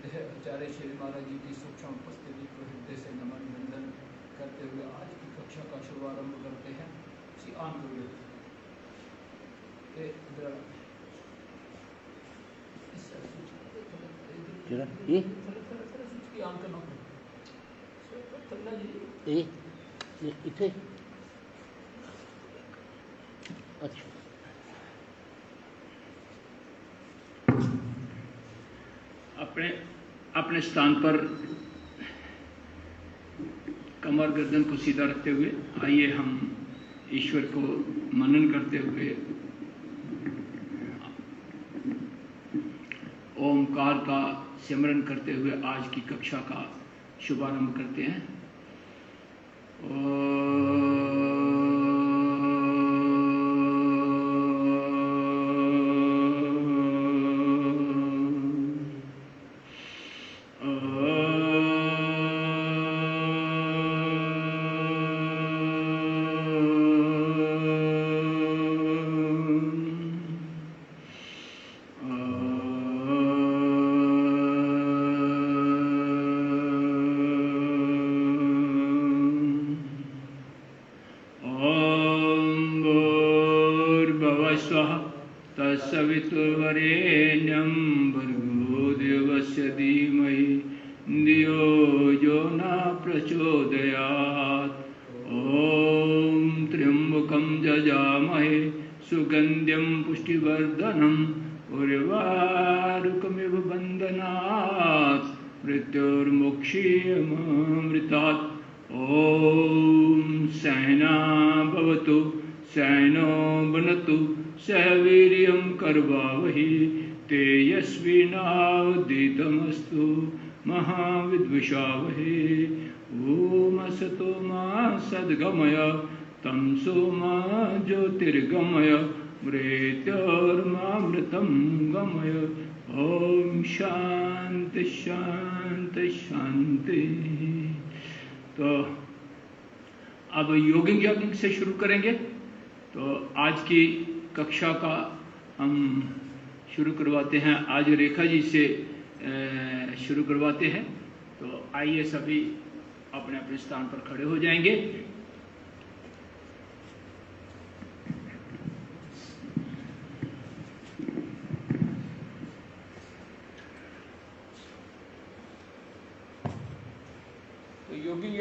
करते हैं। आचार्य श्री महाराज जी की सूक्ष्म उपस्थिति को हृदय से नमन वंदन करते हुए आज की कक्षा का शुभारंभ करते हैं। श्री आंक अच्छा, अपने स्थान पर कमर गर्दन को सीधा रखते हुए आइए हम ईश्वर को मनन करते हुए ओमकार का सिमरन करते हुए आज की कक्षा का शुभारंभ करते हैं। तत्सवितुर्वरेण्यं भर्गो देवस्य धीमहि धियो यो न प्रचोदयात्। ॐ त्र्यम्बकं जजामहे सुगन्ध्यं पुष्टिवर्धनम् उर्वारुकमिव बन्धनात् मृत्युर्मुक्षीयमामृतात्। ॐ सहना भवतु सहनो भुनक्तु सह वीर्यं करवावहि तेजस्विनावधीतमस्तु महाविद्विषावहे। ॐ असतो मा सद्गमय तमसो मा ज्योतिर्गमय मृत्योर्मामृतं गमय। ओम शांति शांति शांति। तो अब योगिंग जॉगिंग से शुरू करेंगे। तो आज की कक्षा का हम शुरू करवाते हैं, आज रेखा जी से शुरू करवाते हैं। तो आइए सभी अपने अपने स्थान पर खड़े हो जाएंगे। तो योगिंग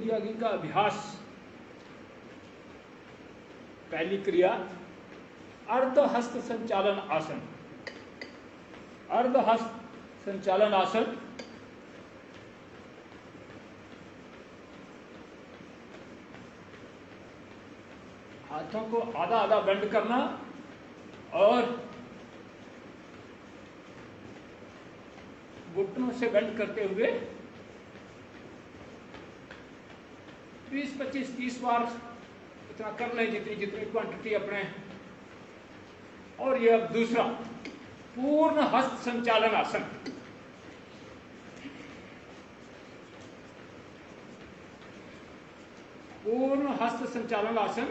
जॉगिंग का अभ्यास, पहली क्रिया अर्ध हस्त संचालन आसन। अर्ध हस्त संचालन आसन हाथों को आधा आधा बेंड करना और घुटनों से बेंड करते हुए 20, 25, 30 बार इतना कर लें जितनी क्वांटिटी अपने। और ये अब दूसरा पूर्ण हस्त संचालन आसन। पूर्ण हस्त संचालन आसन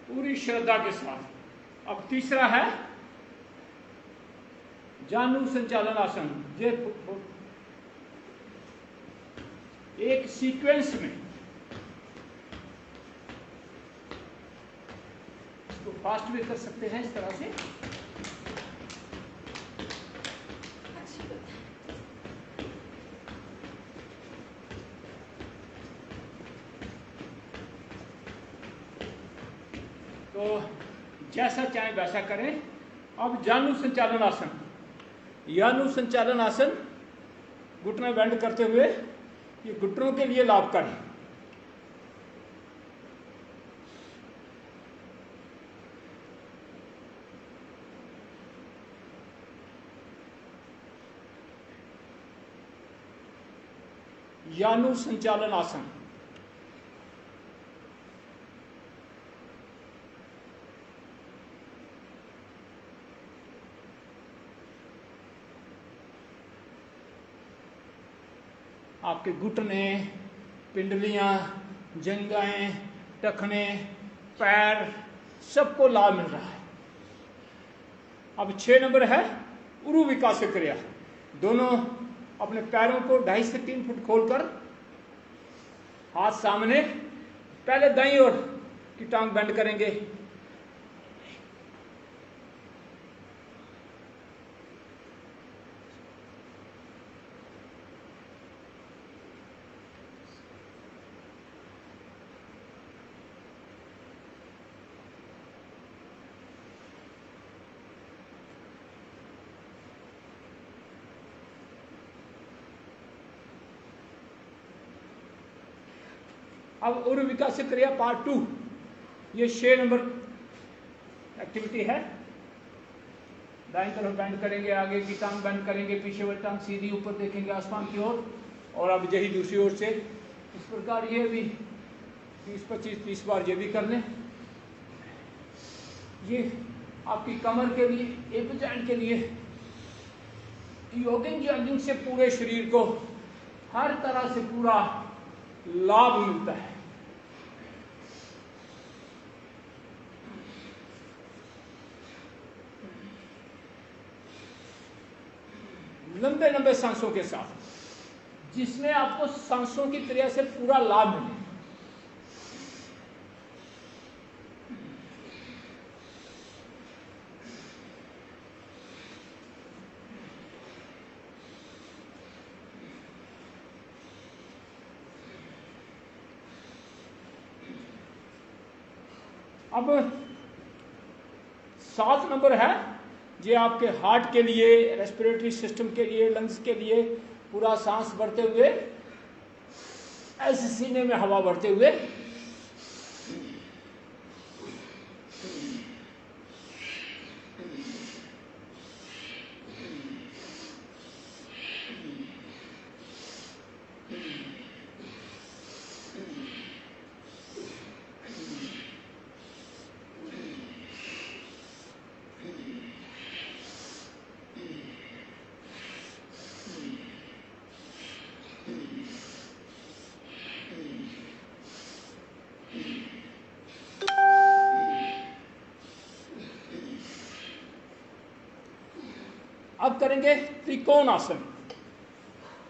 पूरी श्रद्धा के साथ। अब तीसरा है जानु संचालन आसन। ये एक सीक्वेंस में इसको फास्ट भी कर सकते हैं इस तरह से। तो जैसा चाहे वैसा करें। अब जानु संचालन आसन। यानु संचालन आसन घुटने बेंड करते हुए, ये घुटनों के लिए लाभकारी। यानु संचालन आसन। आपके घुटने, पिंडलियां, जंघाएं, टखने, पैर, सबको लाभ मिल रहा है। अब 6 नंबर है उरु विकास क्रिया। दोनों अपने पैरों को 2.5 से 3 फुट खोलकर हाथ सामने, पहले दाईं ओर की टांग बेंड करेंगे, अब उरु विकास क्रिया पार्ट 2, ये 6 नंबर एक्टिविटी है। दाईं तरफ बेंड करेंगे, आगे की टांग बेंड करेंगे, पीछे वाली टांग सीधी ऊपर देखेंगे आसमान की ओर। और अब यही दूसरी ओर से इस प्रकार ये भी 20-25-30 बार ये भी कर लें। ये आपकी कमर के लिए, हिप जॉइंट के लिए योगिंग जॉगिंग से पूरे शरीर को हर तरह से पूरा लाभ मिलता है। लंबे लंबे सांसों के साथ, जिसमें आपको सांसों की क्रिया से पूरा लाभ मिले। अब 7 नंबर है, ये आपके हार्ट के लिए, रेस्पिरेटरी सिस्टम के लिए, लंग्स के लिए, पूरा सांस भरते हुए ऐसे सीने में हवा भरते हुए अब करेंगे त्रिकोण आसन।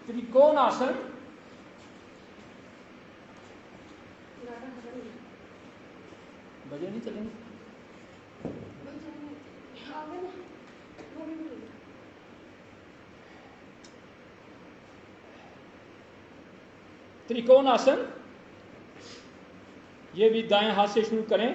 त्रिकोण आसन बजे नहीं चलेंगे। त्रिकोण आसन, ये भी दाएं हाथ से शुरू करें।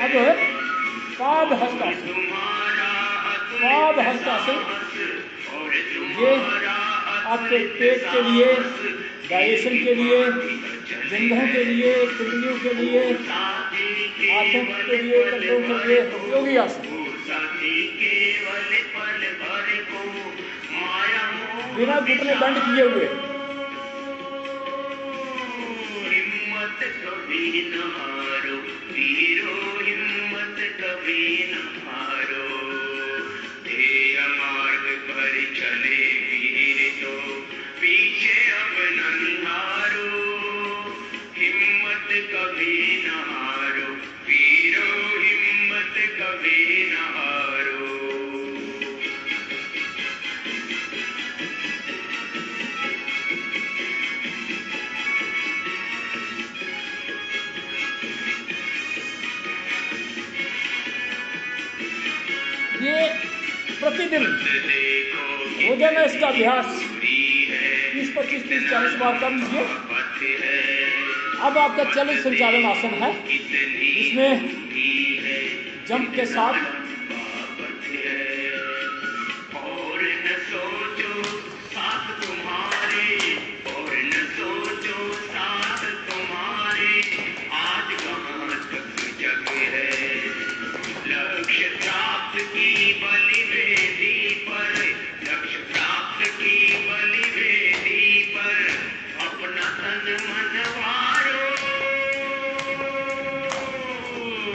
अब पाद हस्तासन, पाद हस्तासन ये आपके पेट के लिए, डाइजेशन के लिए, जंघों के लिए, कुंडलियों के लिए, हाथों के लिए, कंधों के लिए उपयोगी आसन। बिना घुटने बंद किए हुए। हिम्मत कभी न हारो वीरो, हिम्मत कभी न हारो। ध्येय मार्ग पर चले वीर तो पीछे अब न निहारो। हिम्मत कभी न हारो वीरो, हिम्मत कभी न हारो। ये प्रतिदिन रोजाना इसका अभ्यास 20-25-30-40 बार कर लीजिए। अब आपका चलित संचालन आसन है, इसमें जंप के साथ और न सोचो साथ तुम्हारे, और न सोचो साथ तुम्हारे। आज कहाँ तक जग है लक्ष्य प्राप्त की बलिवेदी पर, लक्ष्य प्राप्त की बलिवेदी पर अपना तन मन वारो।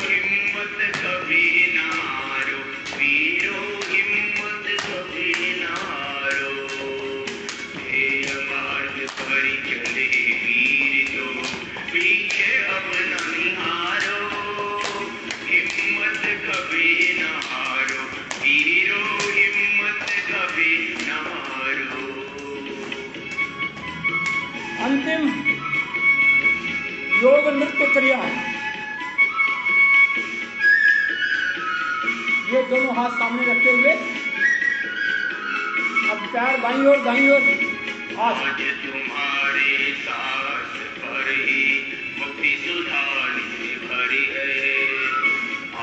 हिम्मत कभी न हारो वीरो, हिम्मत कभी न हारो। ध्येय मार्ग पर चले वीर तो पीछे अब न निहारो। हिम्मत कभी न हारो वीरो, हिम्मत कभी न हारो। अंतिम योग नृत्य क्रिया है। ये दोनों हाथ सामने रखते हुए अब पैर बाईं ओर दाईं ओर। आज तुम्हारे साहस पर ही मुक्ति सुधारी से भरी है।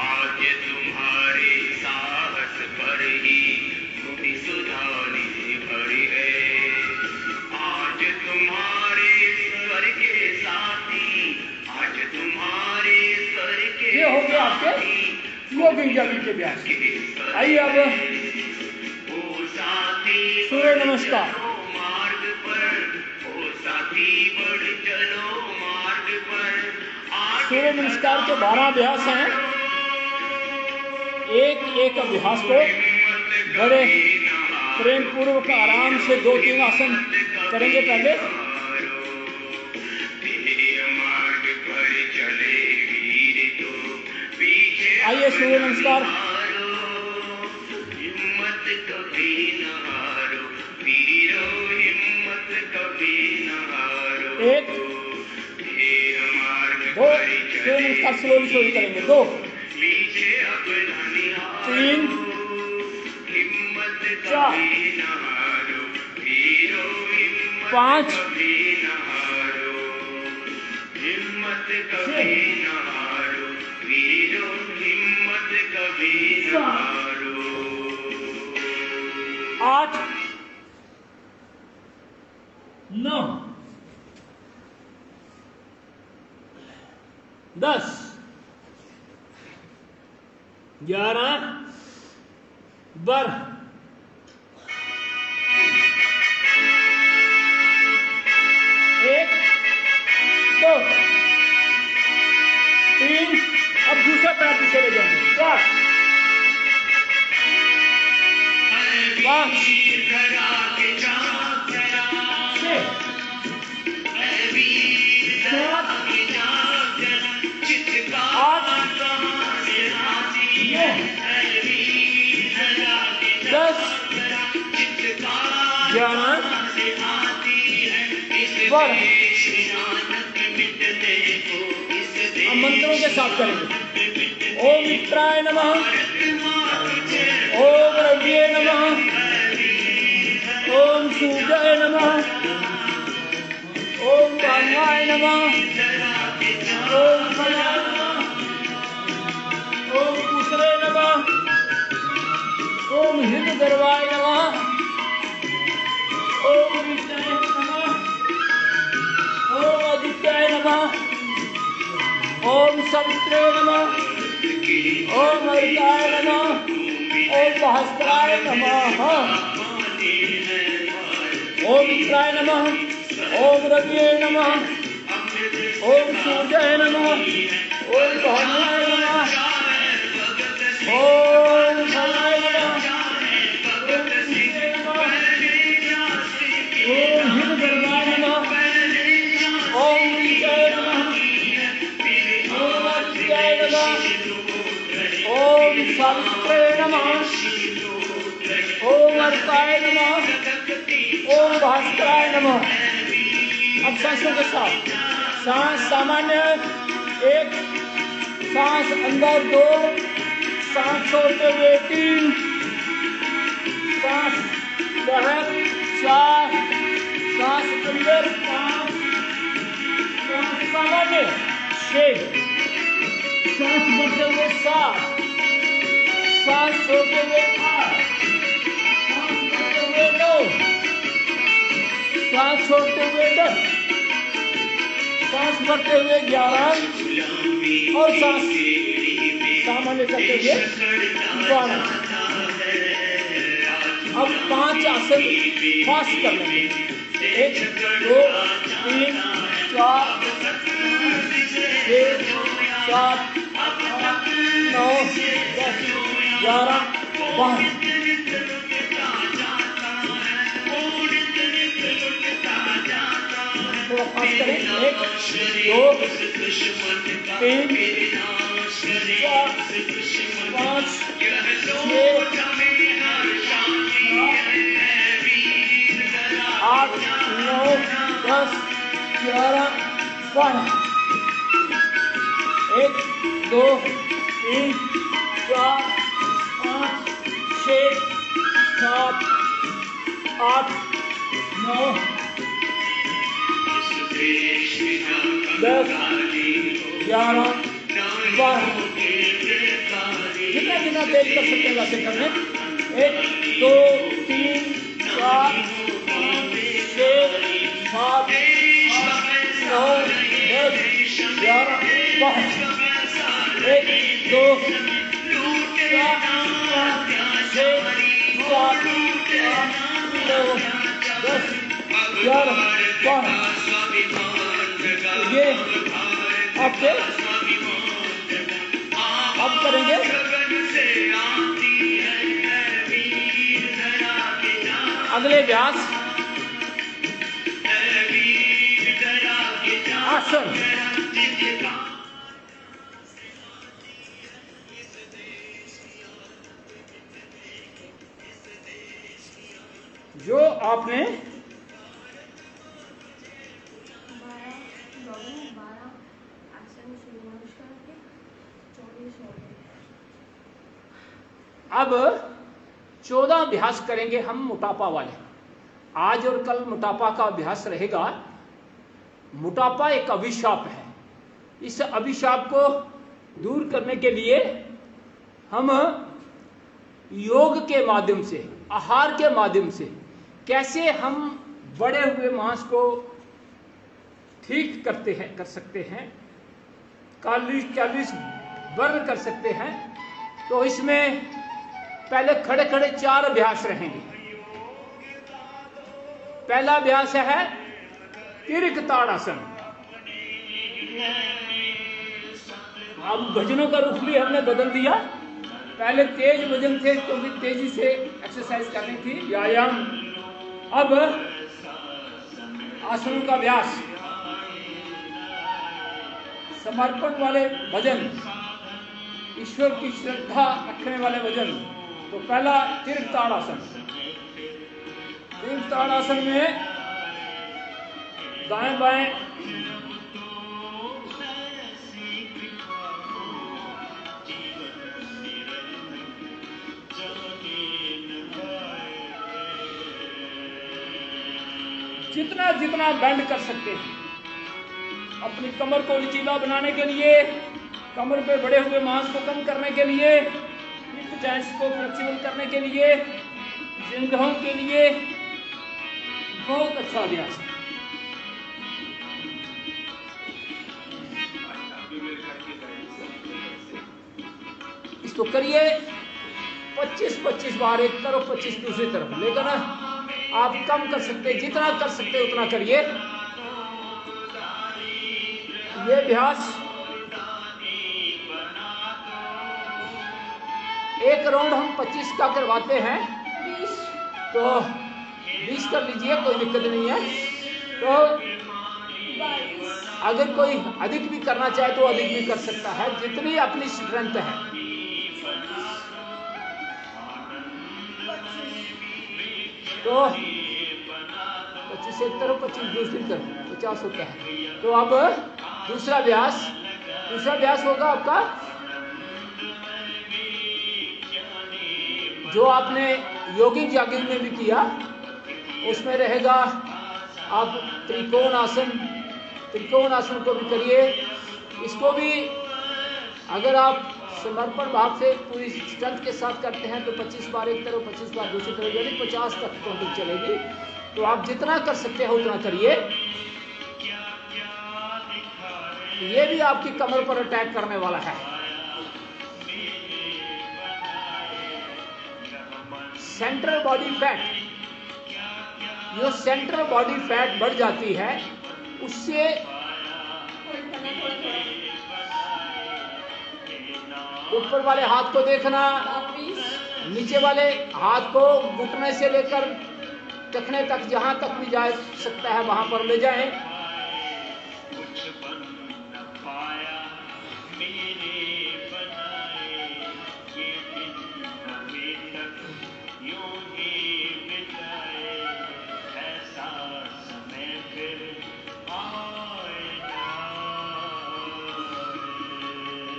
आज तुम्हारे साहस पर ही मुक्ति सुधारी से भरी है। आज तुम्हारे स्वर के साथी, आज तुम्हारे स्वर के ये हो गया आपके योगिंग जॉगिंग के अभ्यास। आइए अब सूर्य नमस्कार। मार्ग पर ओ साथी बढ़ चलो मार्ग पर। सूर्य नमस्कार के 12 अभ्यास हैं। एक एक अभ्यास को बड़े प्रेम पूर्वक आराम से 2-3 आसन करेंगे पहले। आइए सूर्य नमस्कार। हिम्मत कभी न हारो वीरो, हिम्मत कभी न हारो। 1 2 सूर्य नमस्कार स्लोली स्लोली करेंगे। 2 पीछे अब न निहारो। 3 हिम्मत 4 कभी न हारो वीरो, हिम्मत 5 कभी न हारो। हिम्मत कभी न हारो वीरो, हिम्मत कभी न हारो। 8 9 10 11 12 1 2 3 अब दूसरा पैर पीछे ले जाएंगे। 4 5 6 7 8 9 10 11 12। हम मंत्रों के साथ करेंगे। ओम मित्राय नमः, ओम रव्ये नमः, ओम सूर्याय नमः, ओम ब्रह्माय नमः, ओम फलाय नमः, ओम कुशले नमः, ओम हृदगर्भाय नमः, ओम विष्णाय नमः, ओम आदित्याय नमः, ओम सवित्रे नमः, ओम हरिताय नमः, ओम सहस्राय नमः, ओम मित्राय नमः, ओम रविये नमः, ओम सूर्याय नमः, ओम भानुये नमः, ओम फलाय नमः, ओम कुशले नमः, ओम हृदगर्भाय नमः, ओम विष्णाय नमः, ओम आदित्याय नमः, ओम सावित्रे नमः, ओम हरिताय नमः, ओम भास्कराय नमः। अब सांसों के साथ सांस सामान्य 1, सांस अंदर 2, सांस छोड़ते हुए 3, सांस बाहर 4, सांस अंदर 5, सांस सामान्य 6, सांस बढ़ते हुए 7, सांस छोड़ते हुए 8, सांस बढ़ते हुए 9, सांस छोड़ते हुए 10, सांस बढ़ते हुए 11 और सांस सामान्य करते हुए 12। अब 5 आसन फास्ट कर लेंगे। 1, 2, 3, 4, 6, 7, 8, 9, 10, 11, 12। थोड़ा फास्ट करें। 1, 2, 3, 4, 5, 6, 8, 9, 10, 11, 12। 1, 2, 3, 4, 5, 6, 7, 8, 9, 10, 11, 12। जितना जितना तेज कर सकते हैं वैसे कर लें। 1, 2, 3, 4, 5, 6, 7, 8, 9, 10, 11, 12। 1, 2, 4, 5, 6, 7, 8, 9, 10, 11, 12। ये आपके अब करेंगे अगले व्यास आसन। जो आपने अब 14 अभ्यास करेंगे हम मोटापा वाले। आज और कल मोटापा का अभ्यास रहेगा। मोटापा एक अभिशाप है। इस अभिशाप को दूर करने के लिए हम योग के माध्यम से, आहार के माध्यम से कैसे हम बढ़े हुए मांस को ठीक कर सकते हैं, कैलोरीज बर्न कर सकते हैं। तो इसमें पहले खड़े खड़े 4 अभ्यास रहेंगे। पहला अभ्यास है तिर्क ताड़ासन। अब भजनों का रुख भी हमने बदल दिया। पहले तेज वजन थे क्योंकि तेजी से एक्सरसाइज करनी थी, व्यायाम। अब आसनों का अभ्यास, समर्पण वाले भजन, ईश्वर की श्रद्धा रखने वाले भजन। तो पहला तिर्क ताड़ासन। तिर्क ताड़ासन में दाएं बाएं जितना जितना बेंड कर सकते हैं अपनी कमर को लचीला बनाने के लिए, कमर पे बढ़े हुए मांस को कम करने के लिए, हिप जॉइंट्स को फ्लेक्सिबल करने के लिए, जंघों के लिए बहुत अच्छा अभ्यास है। इसको करिए 25-25 बार, एक तरफ 25 दूसरी तरफ, लेकिन आप कम कर सकते, जितना कर सकते उतना करिए। ये अभ्यास एक राउंड हम 25 का करवाते हैं, तो 20 कर लीजिए, कोई दिक्कत नहीं है। तो अगर कोई अधिक भी करना चाहे तो अधिक भी कर सकता है, जितनी अपनी स्ट्रेंथ है। तो 25 एक तरफ 25 दूसरी तरफ 50 होता है। तो अब दूसरा अभ्यास होगा आपका, जो आपने योगिक जॉगिंग में भी किया, उसमें रहेगा आप त्रिकोण आसन को भी करिए। इसको भी अगर आप समर्पण भाव से पूरी स्ट्रेंथ के साथ करते हैं तो 25 बार एक तरफ 25 बार दूसरी तरफ, यानी 50 तक काउंटिंग चलेगी। तो आप जितना कर सकते हैं उतना करिए। ये भी आपकी कमर पर अटैक करने वाला है। सेंट्रल बॉडी फैट, जो सेंट्रल बॉडी फैट बढ़ जाती है, उससे ऊपर वाले हाथ को देखना, नीचे वाले हाथ को घुटने से लेकर टखने तक, जहां तक भी जा सकता है वहां पर ले जाएं।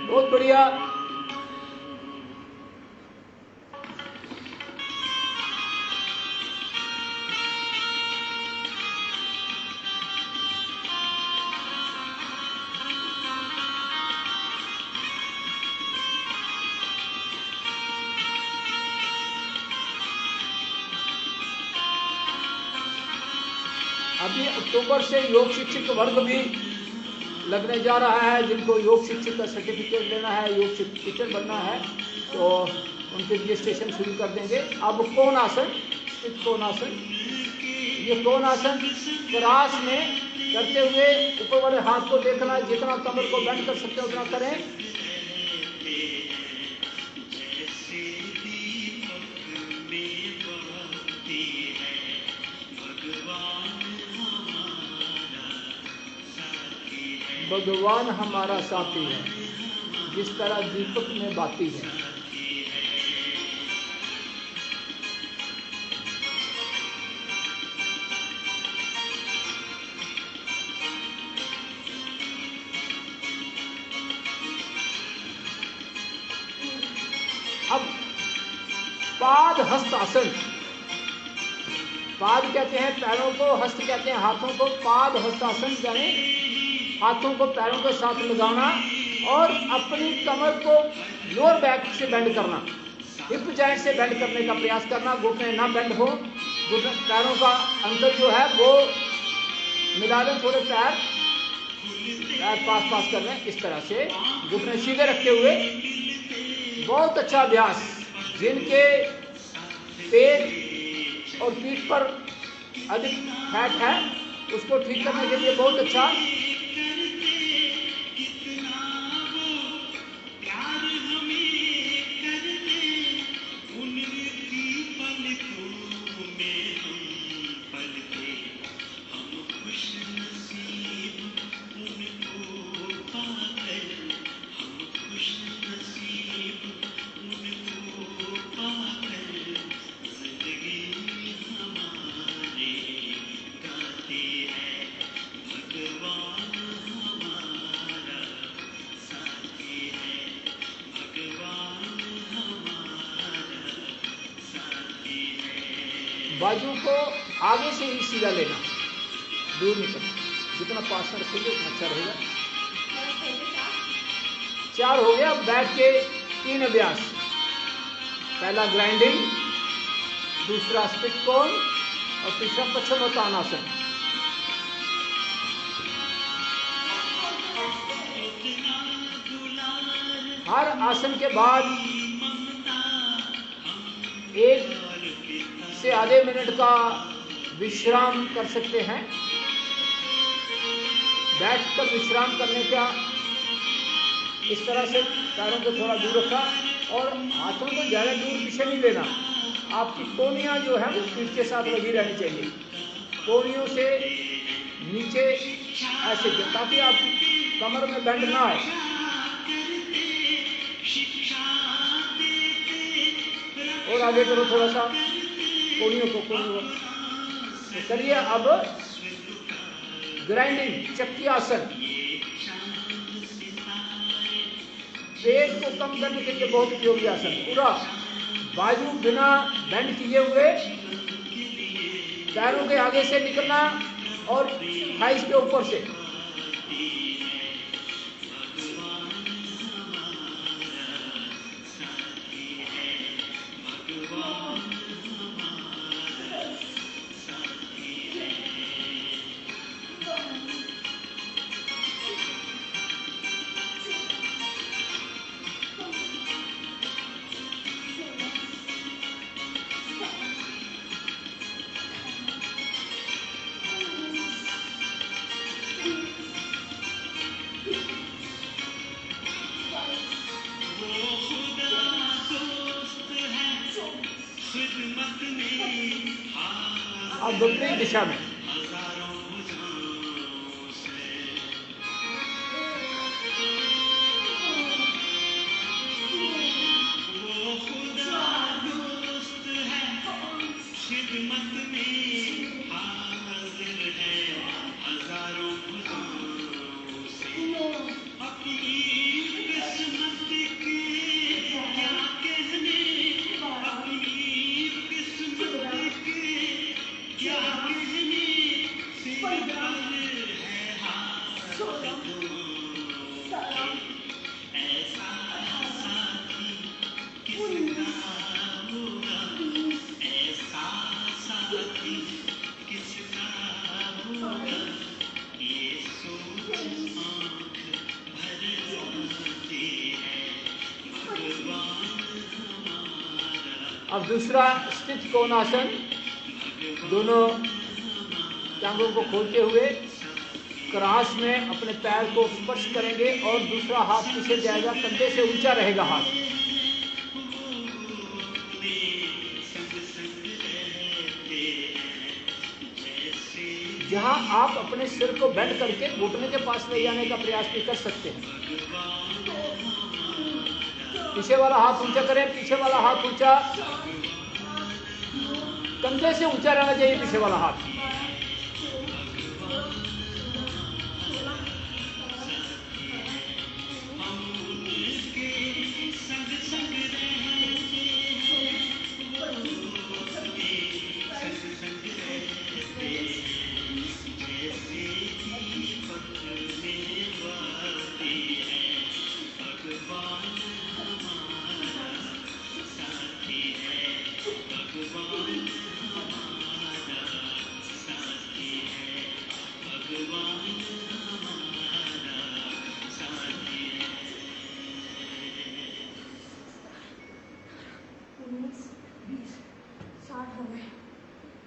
बहुत बढ़िया। अभी अक्टूबर से योग शिक्षक वर्ग भी लगने जा रहा है। जिनको योग शिक्षक का सर्टिफिकेट लेना है, योग टीचर बनना है, तो उनके रजिस्ट्रेशन शुरू कर देंगे। अब कोण आसन, स्थित कोण आसन, ये कोण आसन क्रॉस में करते हुए ऊपर वाले हाथ को देखना, जितना कमर को बेंड कर सकते हैं उतना करें। भगवान हमारा साथी है, जिस तरह दीपक में बाती है। अब पाद हस्त आसन, पाद कहते हैं पैरों को, हस्त कहते हैं हाथों को। पाद हस्त आसन यानी हाथों को पैरों के साथ लगाना और अपनी कमर को लोअर बैक से बेंड करना, हिप जॉइंट से बेंड करने का प्रयास करना। घुटने ना बेंड हो, पैरों का अंतर जो है वो मिला लें, थोड़े पैर पास कर लें, इस तरह से घुटने सीधे रखते हुए। बहुत अच्छा अभ्यास। जिनके पेट और पीठ पर अधिक फैट है उसको ठीक करने के लिए बहुत अच्छा। बाजू को आगे से ही सीधा लेना, दूर नहीं करना। जितना पास में रखेंगे उतना अच्छा रहेगा। 4 हो गया। बैठ के 3 अभ्यास, पहला ग्राइंडिंग, दूसरा स्पिट कोन और तीसरा पश्चिमोत्तानासन। हर आसन के बाद 1 से आधे मिनट का विश्राम कर सकते हैं। बैठकर विश्राम करने का इस तरह से पैरों को थोड़ा दूर रखा और हाथों को ज़्यादा दूर पीछे नहीं लेना। आपकी कोहनियाँ जो है वो पीठ के साथ लगी रहनी चाहिए, कोहनियों से नीचे ऐसे, ताकि आपकी कमर में बेंड ना आए। और आगे करो थोड़ा सा कोहनियों को तो करिए। अब ग्राइंडिंग, चक्की आसन, पेट को कम करने के लिए बहुत उपयोगी आसन। पूरा बाजू बिना बेंड किए हुए, पैरों के आगे से निकलना और थाइस के ऊपर से। अब विपरीत दिशा में अब दूसरा स्थित कोणासन, दोनों टांगों को खोलते हुए क्रॉस में अपने पैर को स्पर्श करेंगे और दूसरा हाथ पीछे जाएगा, कंधे से ऊंचा रहेगा हाथ। जहां आप अपने सिर को बेंड करके घुटने के पास ले जाने का प्रयास भी कर सकते हैं। पीछे वाला हाथ ऊंचा करें, पीछे वाला हाथ ऊंचा, कंधे से ऊंचा रहना चाहिए पीछे वाला हाथ।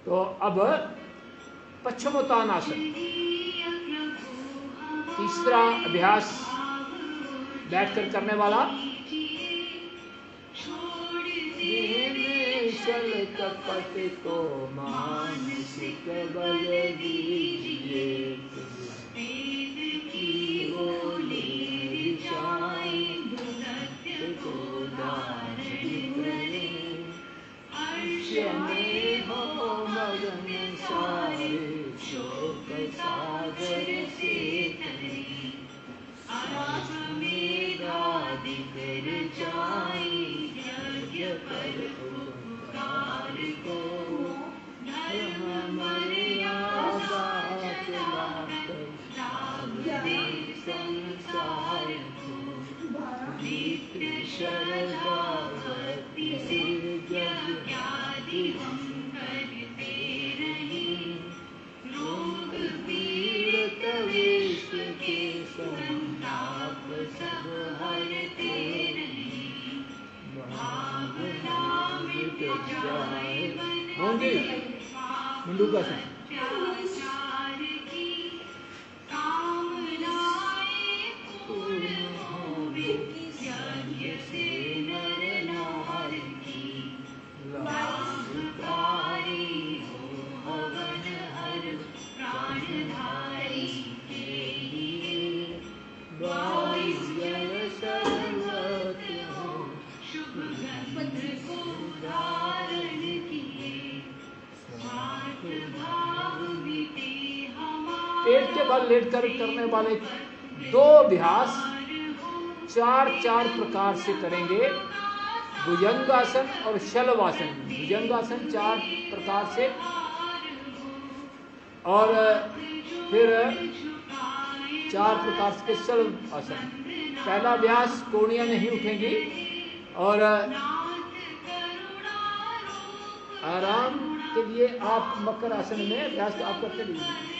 तो अब पश्चिमोत्तानासन, तीसरा अभ्यास बैठकर करने वाला। चल कपट को मानसिक बल दीजिए, सारे शोक सागर से मेरा दिगर जाई, यज्ञ कर को धर्म मर्यादा चलाकर मंडूकासन। पेट के बल लेटकर करने वाले 2 अभ्यास 4 प्रकार से करेंगे, भुजंगासन और शलवासन। भुजंगासन 4 प्रकार से, और फिर 4 प्रकार के शलवासन। पहला अभ्यास कोहनियां नहीं उठेंगी और आराम के लिए आप मकर आसन में अभ्यास आप करते रहिए।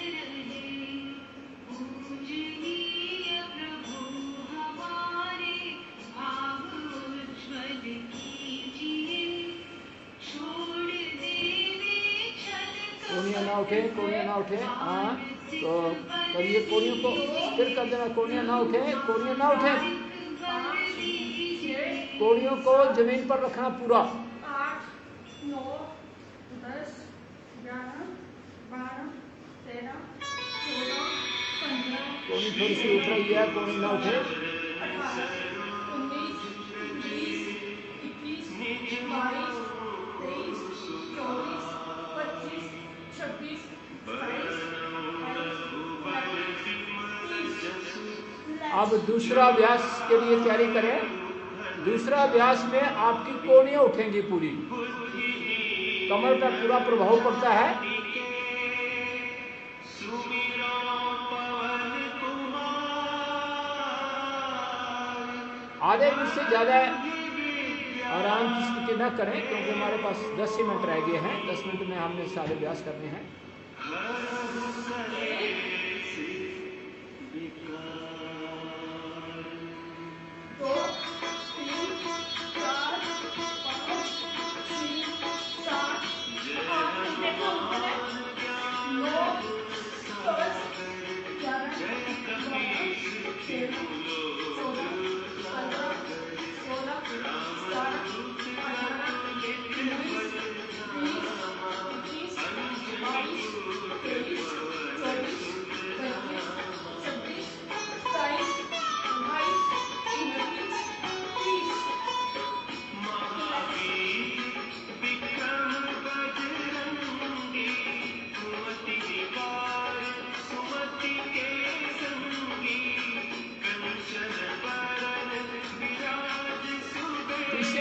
कोहनियां ना उठे। हाँ, तो करिए कोहनियों को स्थिर कर देना। कोहनियां ना उठे। कोहनियों को जमीन पर रखना पूरा। 8, 9, 10, 11, 12, 13, 14, 15। कोहनी थोड़ी सी उठ रही है, कोहनी ना उठे। 18, 19, 20, 21, 22, 23, 24, 25, 26, 27, 28, अब दूसरा अभ्यास के लिए तैयारी करें। दूसरा अभ्यास में आपकी कोहनियां उठेंगी पूरी, कमर पर पूरा प्रभाव पड़ता है। आधे मिनट से ज्यादा आराम की स्थिति न करें, क्योंकि हमारे पास 10 ही मिनट रह गए हैं। 10 मिनट में हमने सारे अभ्यास करने हैं।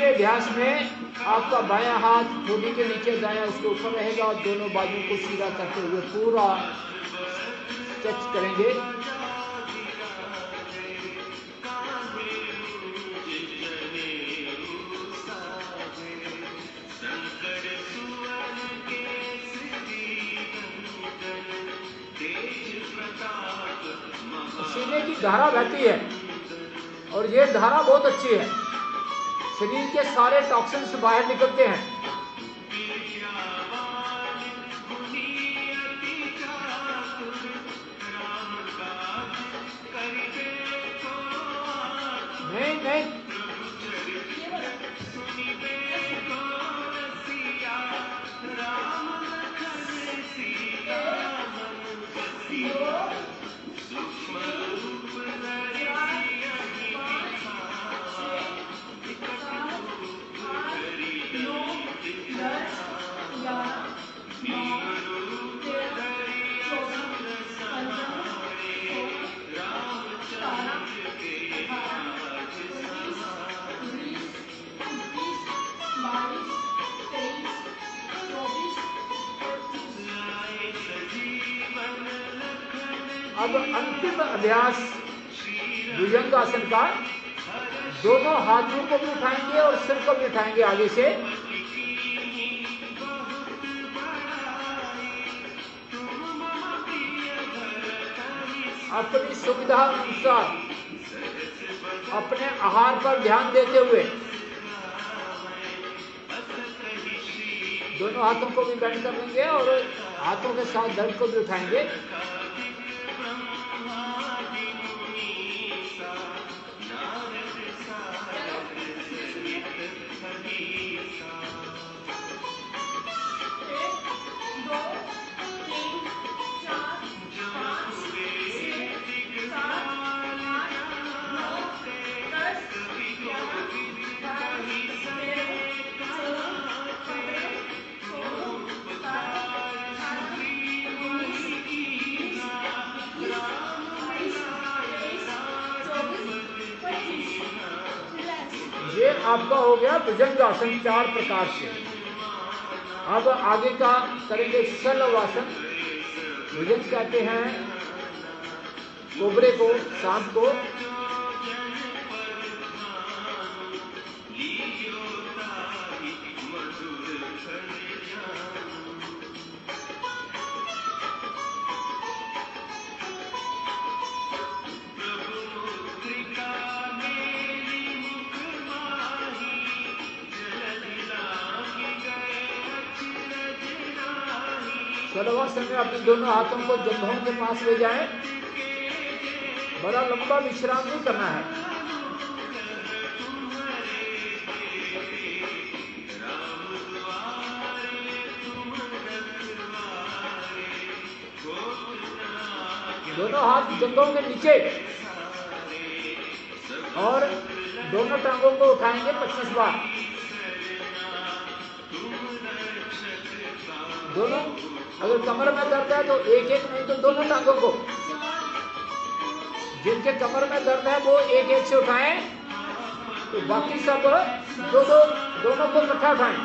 अभ्यास में आपका बायां हाथ ठोड़ी के नीचे, दायां उसके ऊपर रहेगा और दोनों बाजुओं को सीधा करते हुए पूरा स्ट्रेच करेंगे। सीने की धारा बहती है और ये धारा बहुत अच्छी है। शरीर के सारे टॉक्सिन्स बाहर निकलते हैं। नहीं अब अंतिम अभ्यास भुजंगासन का, दोनों हाथों को भी उठाएंगे और सिर को भी उठाएंगे आगे से। अपनी सुविधा अनुसार अपने आहार पर ध्यान देते हुए दोनों हाथों को भी बेंड कर लेंगे और हाथों के साथ धड़ को भी उठाएंगे। ये आपका हो गया भुजंगासन 4 प्रकार से। अब आगे का करेंगे शलवासन। भुजंग कहते हैं कोबरे को, सांप को। शलवासन में अपने दोनों हाथों को जंघों के पास ले जाएं। बड़ा लंबा विश्राम नहीं करना है। दोनों हाथ जंघों के नीचे और दोनों टांगों को उठाएंगे 25 बार। दोनों, अगर कमर में दर्द है तो एक एक नहीं तो दोनों टांगों को, जिनके कमर में दर्द है वो एक एक से उठाएं, तो बाकी सब दोनों को इकट्ठा उठाएं।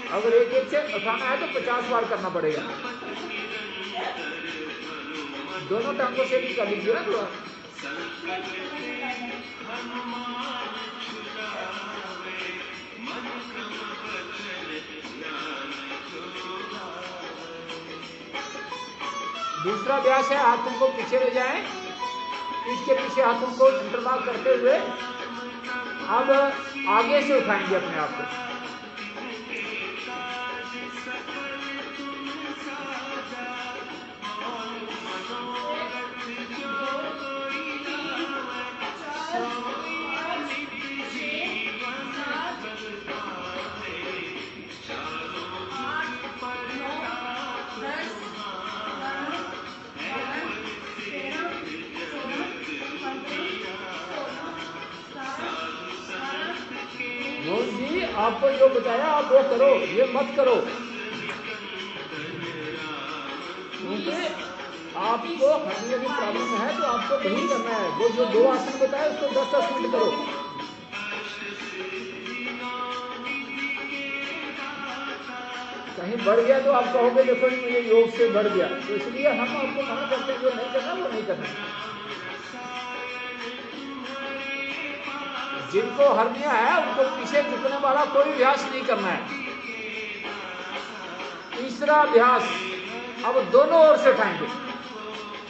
अगर एक एक से उठाना है तो 50 बार करना पड़ेगा। दोनों टांगों से भी कर लीजिए ना थोड़ा। दूसरा अभ्यास है हाथों को पीछे ले जाएं, पीठ के पीछे हाथों को इंटरलॉक करते हुए अब आगे से उठाएंगे अपने आप को। आपको जो बताया आप वो करो, ये मत करो, क्योंकि आपको हर्निया की प्रॉब्लम है तो आपको वही करना है। वो जो 2 आसन बताया उसको 10-10 मिनट करो। कहीं बढ़ गया तो आप कहोगे देखो मुझे योग से बढ़ गया, तो इसलिए हम आपको मना करते हैं जो नहीं करना वो नहीं करना। जिनको हर्निया है उनको पीछे झुकने वाला कोई अभ्यास नहीं करना है। तीसरा अभ्यास, अब दोनों ओर से उठाएंगे,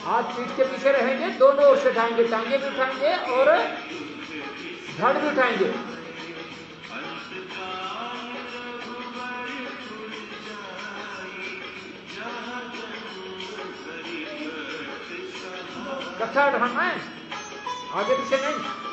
हाथ पीठ के पीछे रहेंगे, दोनों ओर से उठाएंगे, टांगे भी उठाएंगे और धड़ भी उठाएंगे। इकट्ठा उठाना है, आगे पीछे नहीं।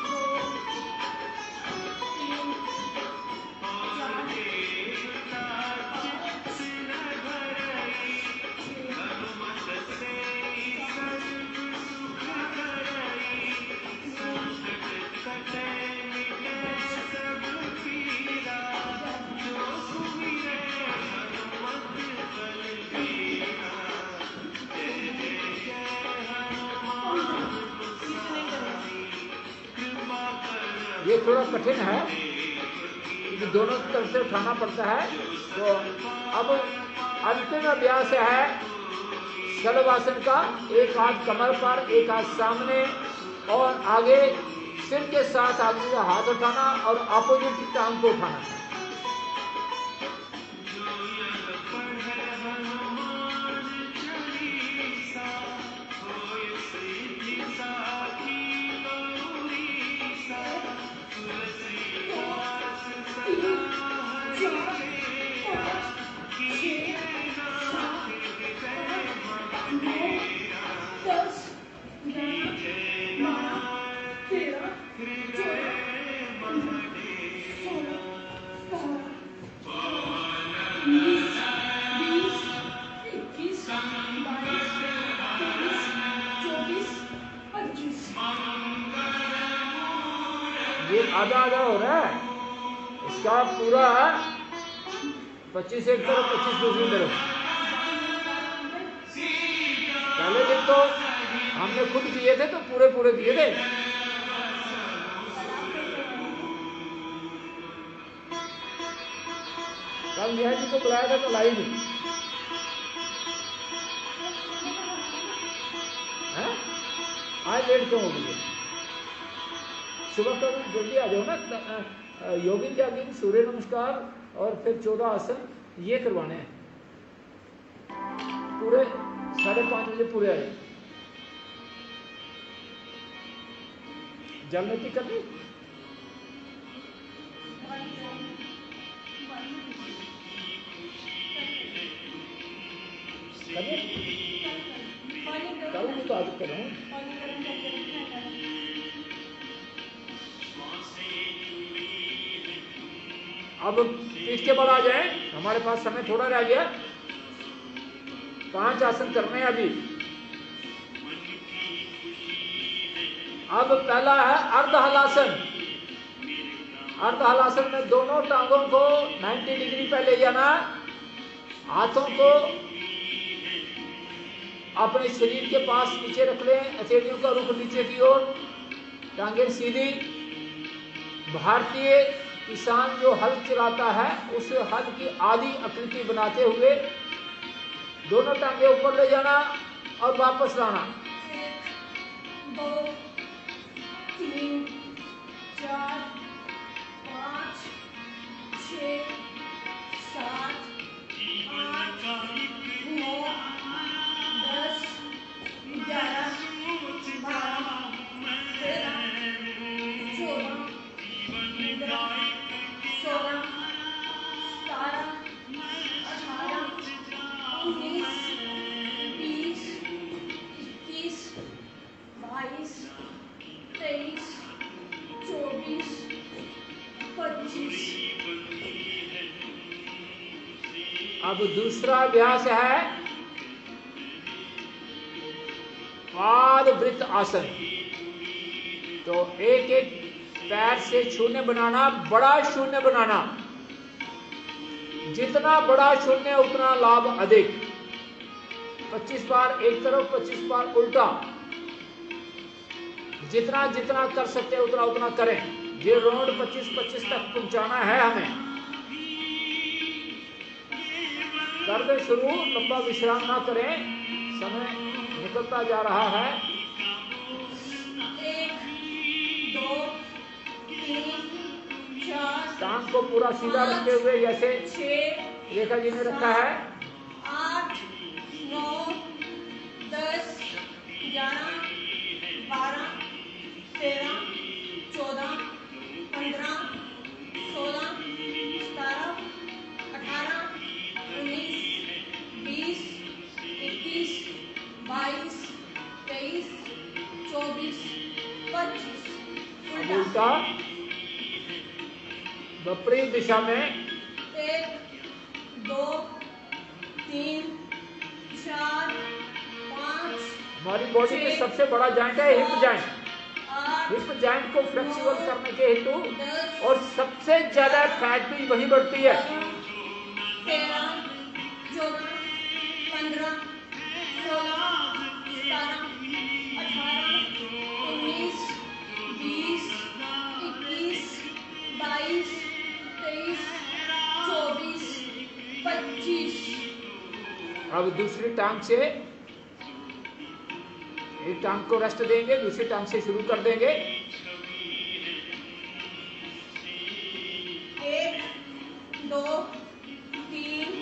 ये थोड़ा कठिन है क्योंकि दोनों तरफ से उठाना पड़ता है। तो अब अंतिम अभ्यास है शलवासन का। एक हाथ कमर पर, एक हाथ सामने और आगे सिर के साथ आदमी का हाथ उठाना और अपोजिट टांग को उठाना। आधा आधा हो रहा है इसका पूरा 25 एक तरफ 25 दूसरी तरफ। पहले दिन तो हमने खुद किए थे तो पूरे पूरे किए थे। कल यह जी को बुलाया था तो लाई नहीं है? आज लेट क्यों हो गई? सुबह कल जल्दी आ जाओ ना। योगिंग जॉगिंग, सूर्य नमस्कार और फिर 14 आसन ये करवाने हैं। पूरे 5:30 बजे पूरे आ जाए। जल नीति करनी करूँगी तो आज करूँ। अब पीठ के बल आ जाए, हमारे पास समय थोड़ा रह गया। 5 आसन करने हैं अभी। अब पहला है अर्ध हलासन। अर्ध हलासन में दोनों टांगों को 90 डिग्री पे ले जाना, हाथों को अपने शरीर के पास नीचे रख लें, हथेलियों का रुख नीचे की ओर, टांगें सीधी। भारतीय किसान जो हल चलाता है उस हल की आधी आकृति बनाते हुए दोनों टांगे ऊपर ले जाना और वापस लाना। 1 2 3 4 5 6 7 8 9 10 11 12 13 14 15 16 17 18 19 20 21 22 23 24 25। अब दूसरा अभ्यास है पादवृत्त आसन। तो एक एक पैर से शून्य बनाना, बड़ा शून्य बनाना। जितना बड़ा शून्य उतना लाभ अधिक। 25 बार एक तरफ, 25 बार उल्टा। जितना जितना कर सकते हैं उतना उतना करें। ये राउंड 25-25 तक पहुंचाना है हमें। कर दे शुरू, लंबा विश्राम ना करें, समय निकलता जा रहा है। 1 2 3 4 टांग को पूरा सीधा रखते हुए जैसे 6 रेखा जी ने रखा है। 8 9 10 11 12 13 14 15 16 17 18 19 20 21 22 23 24 25। अब उल्टा विपरीत दिशा में 1 2 3 4 5 हमारी बॉडी में सबसे बड़ा जॉइंट है हिप जॉइंट। 8 हिप जॉइंट को फ्लेक्सिबल करने के हेतु और सबसे ज्यादा फैट भी वही बढ़ती है। 13 14 15 16 17 18 19 20 21 22 23 24 25। अब दूसरी टांग से एक टांग को रेस्ट देंगे, दूसरी टांग से शुरू कर देंगे। 2 3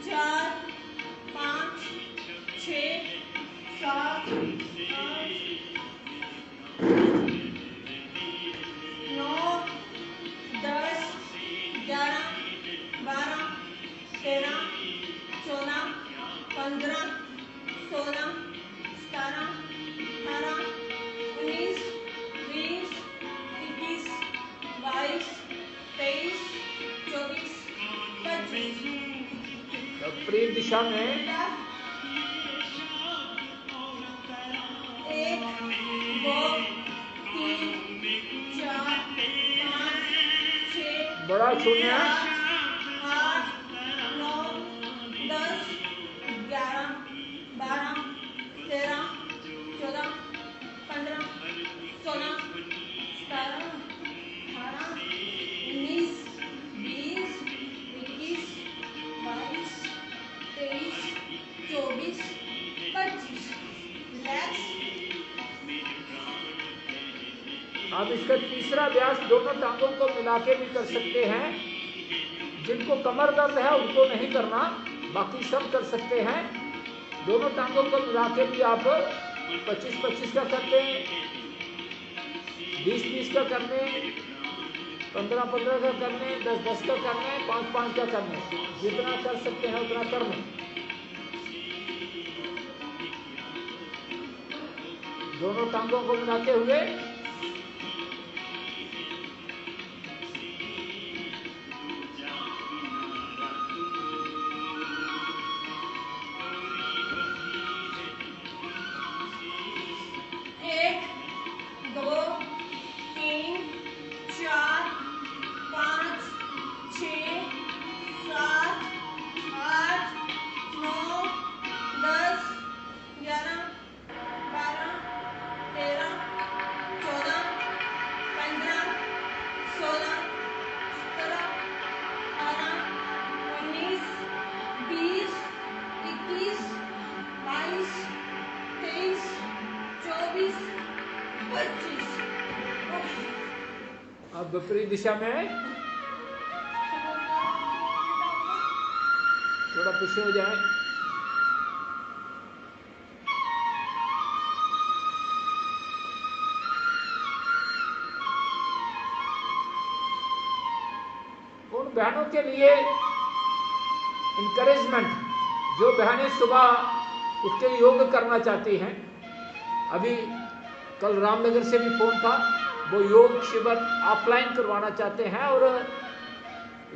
4 5 6 7 9 10 11 12 13 14 15 16 17 18 19 20 21 22 23 24 25 विपरीत दिशा में 1 2 3 4 5 6 बड़ा शून्य 8 9 10 11 12 13 14 15 16 17 18 19 20 21 22 23 24 25 रिलैक्स। अब इसका तीसरा अभ्यास दोनों टांगों को मिला के भी कर सकते हैं। जिनको कमर दर्द है उनको नहीं करना, बाकी सब कर सकते हैं। दोनों टांगों को मिला के भी आप 25-25 का करते हैं, 20-20 का करने, 15-15 का करने, 10-10 का करने, 5-5 का करने। जितना कर सकते हैं उतना करने। दोनों टांगों को मिलाते हुए अब विपरीत दिशा में थोड़ा पीछे हो जाए। उन बहनों के लिए इंकरेजमेंट जो बहनें सुबह उठ के योग करना चाहती हैं। अभी कल रामनगर से भी फोन था, वो योग शिविर ऑफलाइन करवाना चाहते हैं और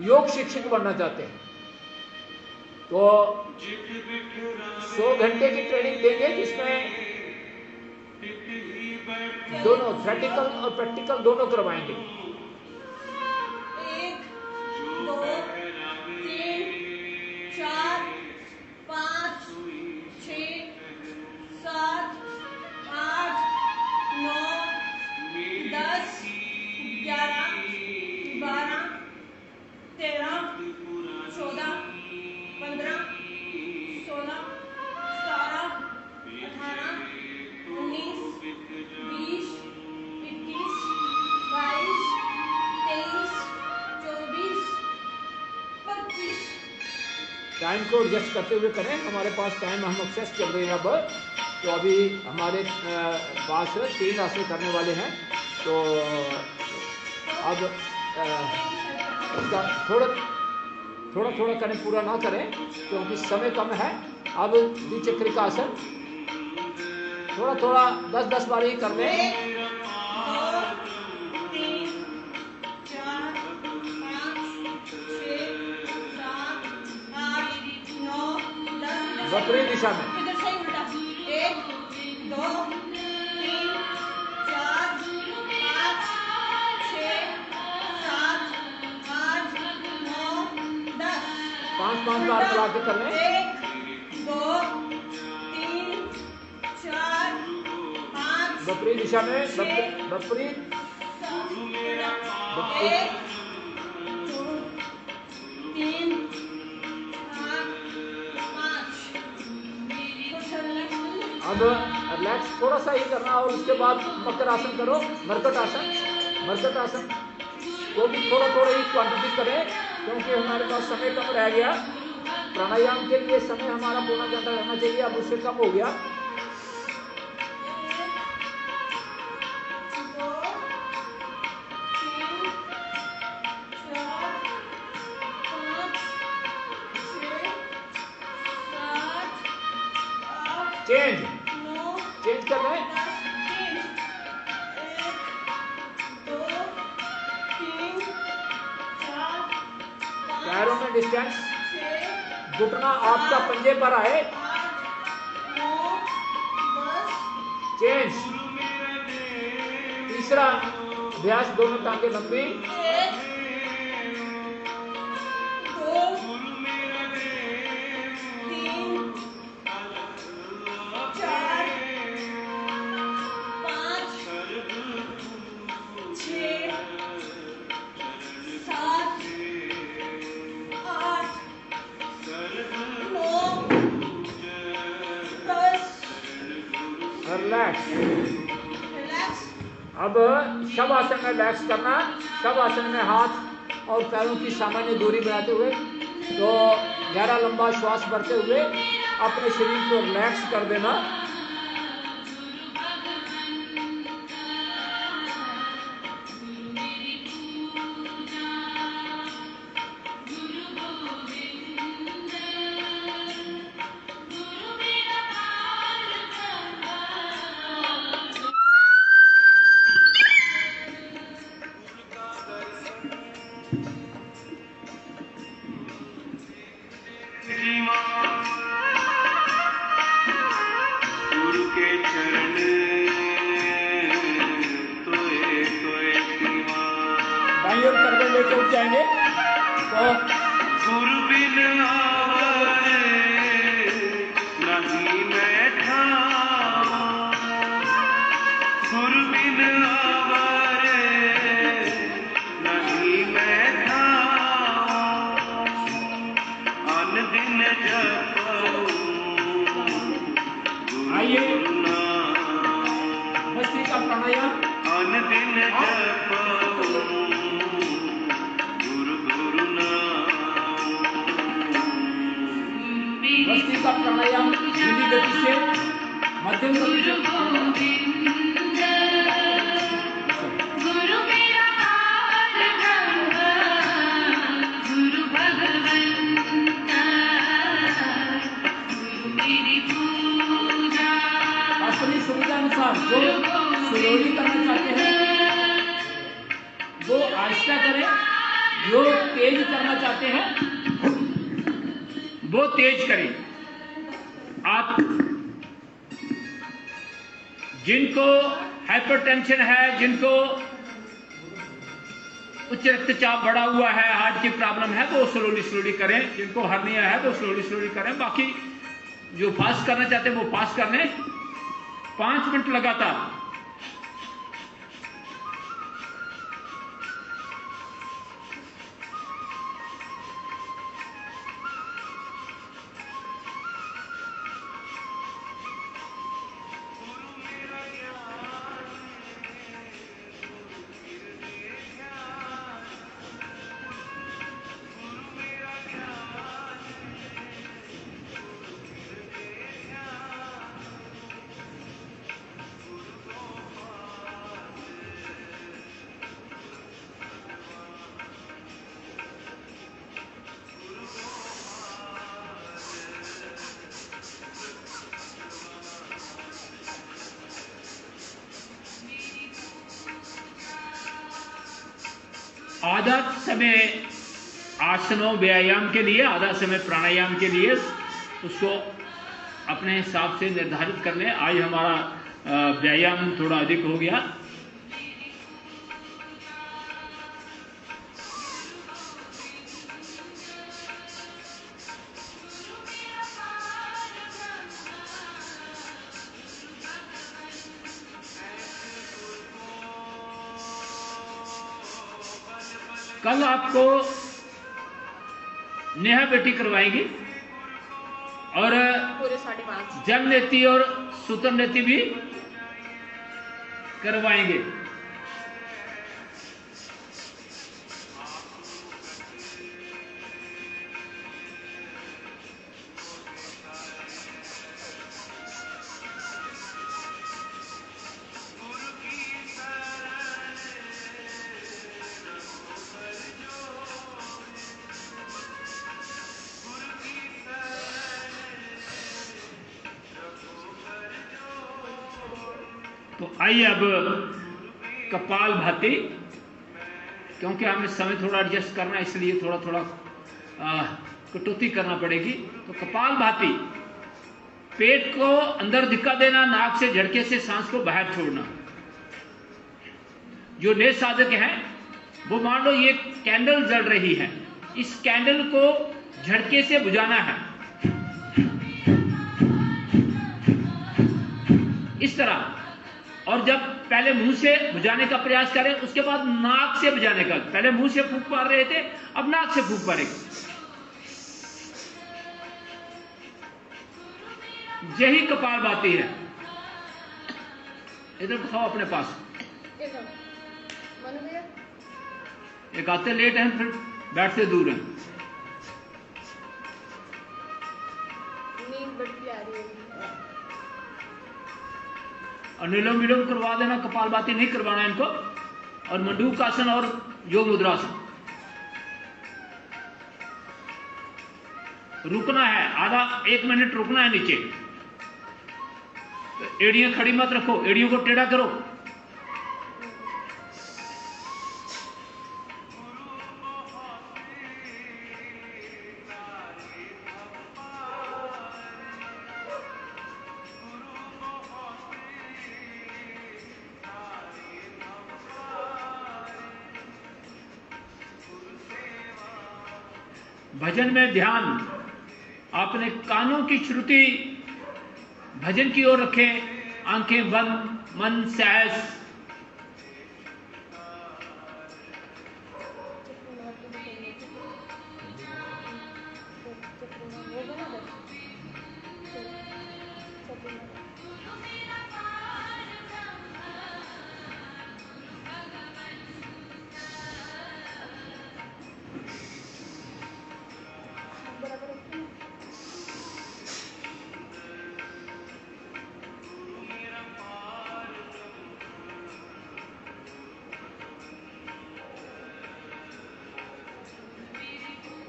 योग शिक्षक बनना चाहते हैं। तो 100 घंटे की ट्रेनिंग देंगे जिसमें दोनों थ्योरेटिकल और प्रैक्टिकल दोनों करवाएंगे। 1 2 3 4 5 6 7 8 9 10 11 12 13 14 15 16 17 18 19 20 21 22 23 24 25। टाइम को एडजस्ट करते हुए करें। हमारे पास टाइम हम एक्सेस कर रहे हैं अब। तो अभी हमारे पास 3 आसन करने वाले हैं। तो अब इसका थोड़ा करें, पूरा ना करें क्योंकि समय कम है। अब द्विचक्र का आसन थोड़ा 10-10 बार ही कर लें। 1 2 3 4 5 6 7 8 9 10। विपरीत दिशा में इधर से उल्टा 1 2 3 4 5 6 7 8 9 10। 5-5 बार मिला के कर लें। 1 2 3 4 5 विपरीत दिशा में विपरीत 1 2 3 4 5। अब रिलैक्स थोड़ा सा ही करना और उसके बाद मकर आसन करो। मरकट आसन को भी थोड़ा ही क्वांटिटी करें। क्योंकि हमारे पास समय कम रह गया। प्राणायाम के लिए समय हमारा पौना घंटा रहना चाहिए, अब उससे कम हो गया। 1 2 3 4 5 6 7 8 चेंज 9 चेंज कर रहे हैं। 1 2 3 4 पैरों में डिस्टेंस, 6 घुटना आपका पंजे पर आए। 8 9 10 चेंज। तीसरा अभ्यास, दोनों टांगे लंबी। 1 2 3 4 5 6 7 8 9 10 रिलैक्स। रिलैक्स। अब शवासन में रिलैक्स करना। शवासन में हाथ और पैरों की सामान्य दूरी बनाते हुए, तो गहरा लंबा श्वास भरते हुए अपने शरीर को रिलैक्स कर देना। गुरु के चरण तोए तोए दीवा। बाईं ओर करके लेकर उठ जाएंगे तो गुरु बिन आवारे नहीं मैं ठावा। गुरु बिन आवारे नहीं मैं ठावा। अन दिन जपऊं आइए। गुरु नाम। भस्त्रिका प्राणायाम। अन दिन जपऊं गुरु गुरु नाम। भस्त्रिका प्राणायाम धीमी गति से, मध्यम गति से। गुरु मेरा पार ब्रह्म गुरु भगवंता गुरु मेरी पूजा। अपनी सुविधा अनुसार जो स्लोली करना चाहते हैं वो आहिस्ता करें, जो तेज करना चाहते हैं वो तेज करें। आप जिनको हाइपरटेंशन है, जिनको उच्च रक्तचाप बढ़ा हुआ है, हार्ट की प्रॉब्लम है, वो स्लोली स्लोली करें। जिनको हर्निया है वो स्लोली स्लोली करें। बाकी जो फास्ट करना चाहते हैं वो फास्ट कर लें। 5 मिनट लगातार। आधा समय आसनों व्यायाम के लिए, आधा समय प्राणायाम के लिए, उसको अपने हिसाब से निर्धारित कर लें। आज हमारा व्यायाम थोड़ा अधिक हो गया। कल आपको नेहा बेटी करवाएंगी और पूरे 5:30। जन नेति और सूत्र नेति भी करवाएंगे। तो आइए अब कपाल भाती, क्योंकि हमें समय थोड़ा एडजस्ट करना है इसलिए थोड़ा थोड़ा कटौती करना पड़ेगी। तो कपाल भाती, पेट को अंदर धिक्का देना, नाक से झटके से सांस को बाहर छोड़ना। जो नए साधक हैं वो मान लो ये कैंडल जल रही है, इस कैंडल को झटके से बुझाना है इस तरह। और जब पहले मुंह से बुझाने का प्रयास करें, उसके बाद नाक से बुझाने का। पहले मुंह से फूंक मार रहे थे, अब नाक से फूंक मारेंगे। यही कपाल भाती है। इधर बताओ अपने पास। एक आते लेट हैं, फिर बैठते दूर हैं। अनुलोम विलोम करवा देना, कपाल भाती नहीं करवाना इनको। और मंडूकासन और योग मुद्रासन। रुकना है, आधा 1 मिनट रुकना है नीचे। तो एड़ियां खड़ी मत रखो, एड़ियों को टेढ़ा करो। भजन में ध्यान, अपने कानों की श्रुति भजन की ओर रखें, आंखें बंद, मन सहज।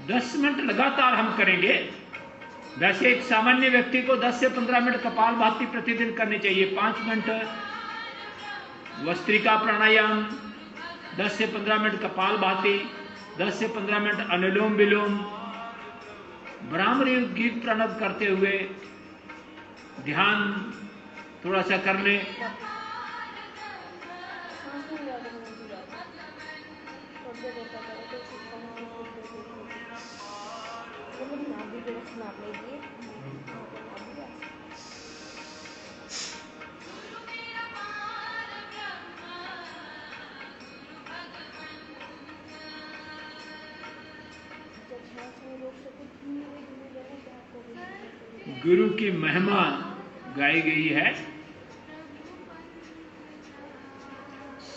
दस मिनट लगातार हम करेंगे। वैसे एक सामान्य व्यक्ति को 10 से 15 मिनट कपाल भाती प्रतिदिन करनी चाहिए। 5 मिनट वस्त्रिका प्राणायाम, 10 से 15 मिनट कपाल भाती, 10 से 15 मिनट अनुलोम विलोम, ब्राह्मणी गीत प्रणव करते हुए ध्यान थोड़ा सा कर लें। गुरु की महिमा गाई गई है।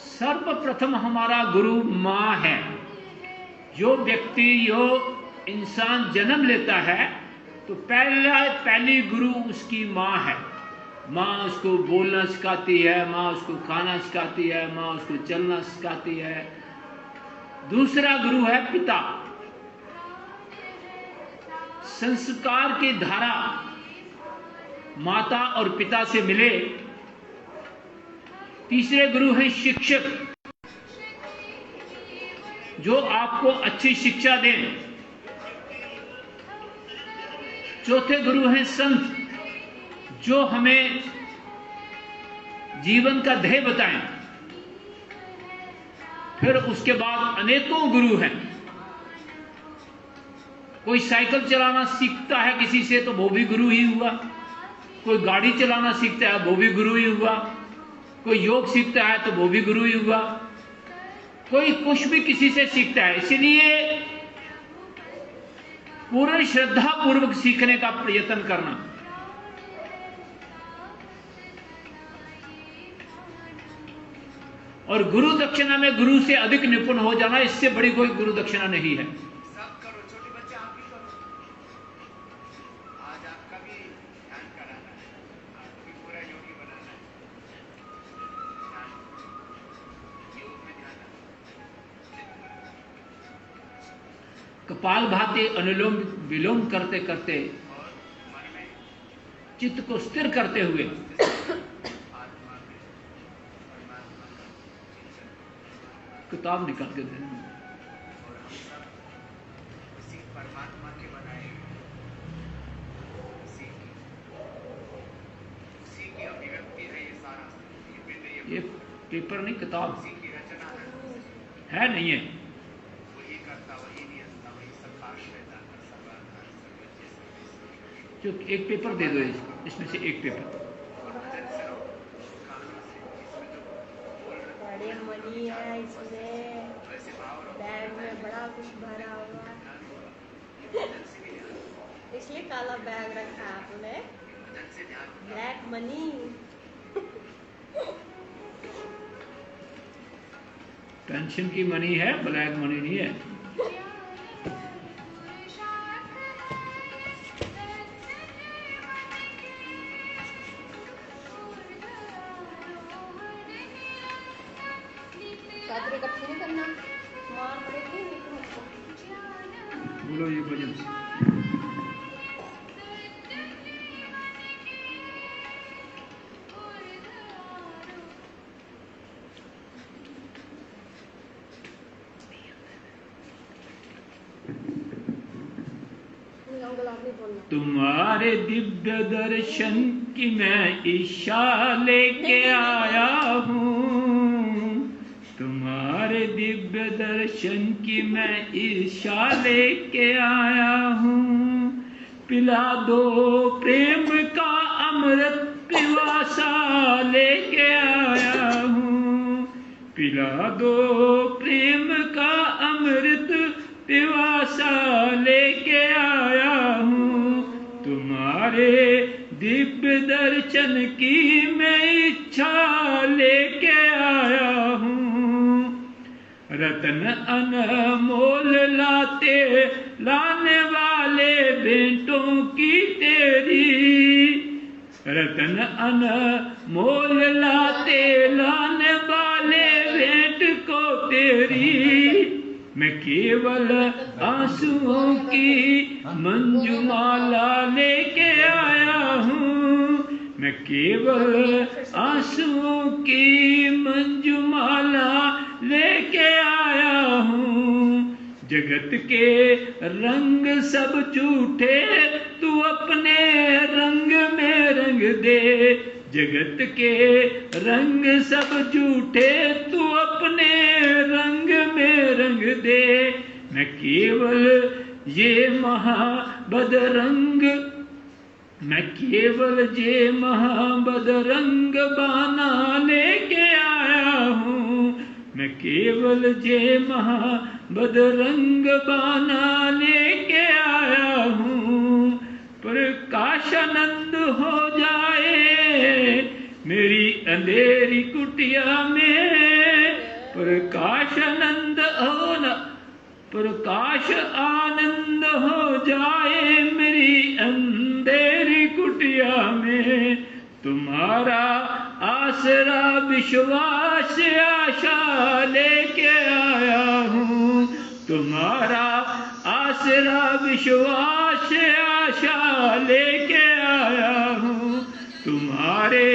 सर्वप्रथम हमारा गुरु माँ है। जो व्यक्ति, जो इंसान जन्म लेता है तो पहली गुरु उसकी माँ है। माँ उसको बोलना सिखाती है, माँ उसको खाना सिखाती है, माँ उसको चलना सिखाती है। दूसरा गुरु है पिता। संस्कार की धारा माता और पिता से मिले। तीसरे गुरु हैं शिक्षक, जो आपको अच्छी शिक्षा दें। चौथे गुरु हैं संत, जो हमें जीवन का ध्येय बताएं। फिर उसके बाद अनेकों गुरु हैं। कोई साइकिल चलाना सीखता है किसी से तो वो भी गुरु ही हुआ। कोई गाड़ी चलाना सीखता है वो भी गुरु ही हुआ। कोई योग सीखता है तो वो भी गुरु ही हुआ। कोई कुछ भी किसी से सीखता है। इसलिए पूर्ण श्रद्धा पूर्वक सीखने का प्रयत्न करना। और गुरु दक्षिणा में गुरु से अधिक निपुण हो जाना, इससे बड़ी कोई गुरु दक्षिणा नहीं है। कपाल भाती अनुलोम विलोम करते करते चित्त को स्थिर करते हुए किताब निकाल के दे देंगे। और हम सब उसी परमात्मा के बनाए, उसी की अभिव्यक्ति है ये सारा। ये पेपर नहीं, किताब उसी की रचना है, नहीं है। वही करता, वही नियंता, वही सब आश्रयता कर सर्वाधार सर्वज्ञ सर्वेश्वर। जो एक पेपर दे दो, इसमें से एक पेपर। और भजन सुनो, कामना से, इसमें जो बोल रहे बड़े मनी है इसमें, वैसे भाव रखो, बैग में बड़ा कुछ भरा हुआ है, ध्यान होगा, ये भजन से भी ध्यान होगा, इसलिए काला बैग रखा है आपने, भजन से ध्यान होगा। Black money. पेंशन की मनी है, ब्लैक मनी नहीं है। चादर इकट्ठी नहीं करना, मार पड़ेगी नहीं तो हमको। बोलो ये भजन। गुलाब नहीं बोलना। तुम्हारे दिव्य दर्शन की मैं इच्छा लेके आया हूँ, तुम्हारे दिव्य दर्शन की मैं इच्छा लेके आया हूँ। पिला दो प्रेम का अमृत पिपासा लेके आया हूँ, पिला दो प्रेम का अमृत पिपासा लेके आया हूँ। तुम्हारे दिव्य दर्शन की मैं इच्छा लेके आया हूँ। रतन अनमोल लाने वाले बेटों की तेरी, रतन अनमोल लाने वाले भेंट को तेरी। मैं केवल आंसुओं की मंजुमाला लेके आया हूँ, मैं केवल आंसुओं की मंजुमाला लेके आया हूँ। जगत के रंग सब झूठे, तू अपने रंग में रंग दे। जगत के रंग सब झूठे, तू अपने रंग में रंग दे। मैं केवल ये महाबदरंग, मैं केवल ये महाबदरंग बाना लेके आया हूँ, मैं केवल ये महाबदरंग बाना लेके आया हूँ। प्रकाशानंद हो जाए मेरी अंधेरी कुटिया में, प्रकाशानंद हो न, प्रकाश आनंद हो जाए मेरी अंधेरी कुटिया में। तुम्हारा आसरा विश्वास आशा लेके आया हूँ, तुम्हारा आसरा विश्वास आशा लेके आया हूँ। तुम्हारे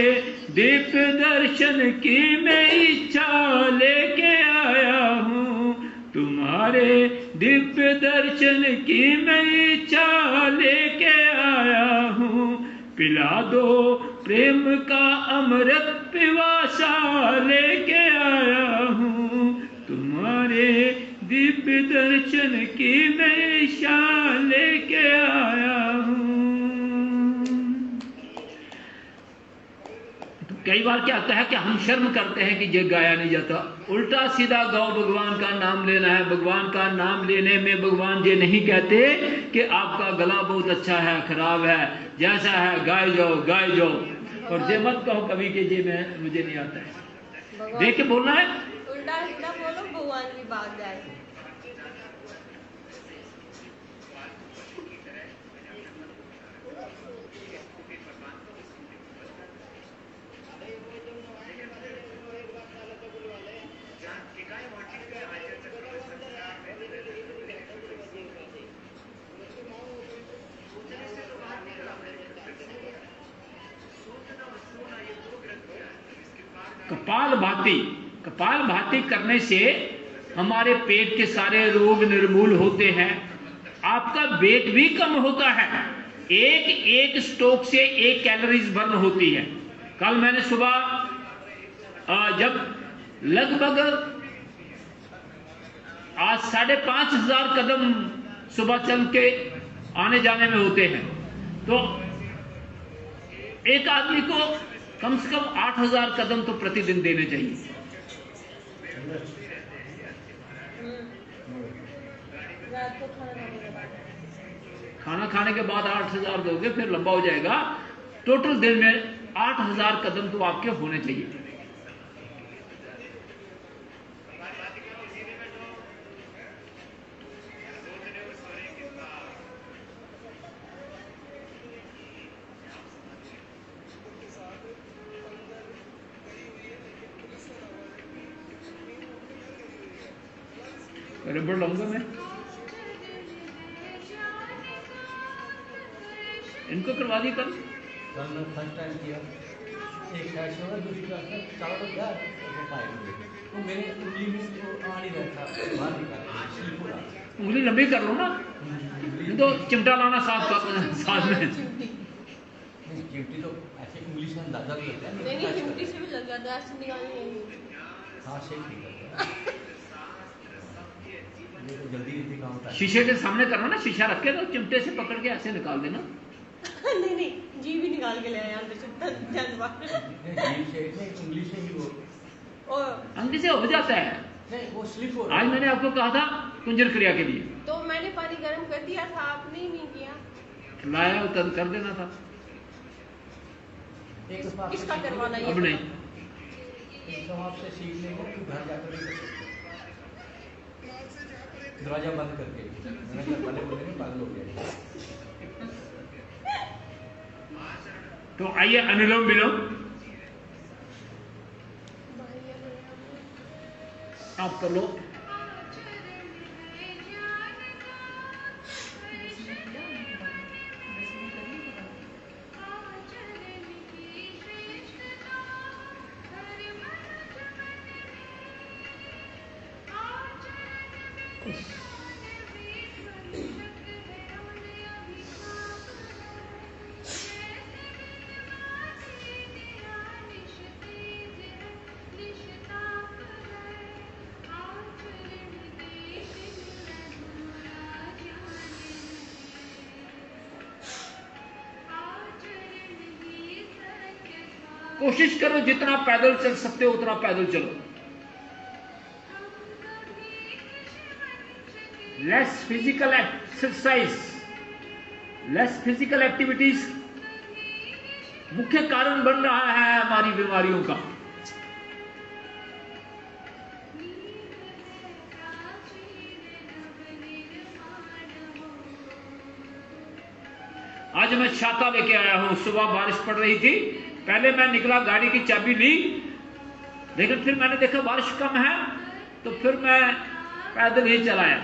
दिव्य दर्शन की मैं इच्छा लेके आया हूँ, तुम्हारे दिव्य दर्शन की मैं इच्छा लेके आया हूँ। पिला दो प्रेम का अमृत पिपासा लेके आया हूँ, तुम्हारे दिव्य दर्शन की मैं इच्छा लेके आया हूँ। तो कई बार क्या होता है कि हम शर्म करते हैं कि ये गाया नहीं जाता। उल्टा सीधा गाओ, भगवान का नाम लेना है। भगवान का नाम लेने में भगवान ये नहीं कहते कि आपका गला बहुत अच्छा है, खराब है, जैसा है गाए जाओ गाए जाओ। और ये मत कहो कभी कि ये मुझे नहीं आता है। देख के बोलना है, उल्टा सीधा बोलो, भगवान भी भाग जाए। कपाल भाती करने से हमारे पेट के सारे रोग निर्मूल होते हैं, आपका वेट भी कम होता है। एक स्टोक से 1 कैलोरीज बर्न होती है। कल मैंने सुबह जब लगभग आज 5,500 कदम सुबह चल के आने जाने में होते हैं, तो एक आदमी को कम से कम 8,000 कदम तो प्रतिदिन देने चाहिए। रात को खाना खाने के बाद खाना खाने के बाद 8,000 दोगे, फिर लंबा हो जाएगा। टोटल दिन में 8,000 कदम तो आपके होने चाहिए। रबड़ लाऊंगा मैं, इनको करवा दी कल। मैं फर्स्ट टाइम किया, एक साइड से दूसरी साइड से चावल गया तो पाएंगे, तो मेरे उंगली में तो आ नहीं रहा था, बाहर निकाला स्लिप हो रहा। उंगली लंबी कर लो ना, नहीं तो चिमटा लाना साथ में। चिमटी तो ऐसे उंगली से अंदाजा भी होता है। नहीं चिमटी से भी लग जाता है, ऐसे निकालनी है। हाँ शेक निकलता है, ये तो जल्दी जल्दी काम होता है। शीशे के सामने करना ना, शीशा रख के तो चिमटे से पकड़ के ऐसे निकाल देना। नहीं जी भी निकाल के ले आया अंदर से जानवर। जीभ से नहीं, उंगली से ही वो और अंगली से हो जाता है। नहीं, वो स्लिप हो आज मैंने आपको कहा था कुंजर क्रिया के लिए, तो मैंने पानी गर्म कर दिया था, आपने ही नहीं किया। लाया उतर कर देना था। एक बार किसका करवाना ये अब नहीं, एक तो आपसे सीख लेंगे, फिर घर जाकर भी कर सकते हैं। दरवाजा बंद करके मैंने घर वाले बोलेंगे पागल हो गया। तो आइए अनुलोम विलोम आप कर लो। कोशिश करो जितना पैदल चल सकते हो उतना पैदल चलो। Less physical exercise, less physical activities मुख्य कारण बन रहा है हमारी बीमारियों का। आज मैं छाता लेके आया हूं, सुबह बारिश पड़ रही थी, पहले मैं निकला, गाड़ी की चाबी ली, लेकिन फिर मैंने देखा बारिश कम है तो फिर मैं पैदल ही चलाया।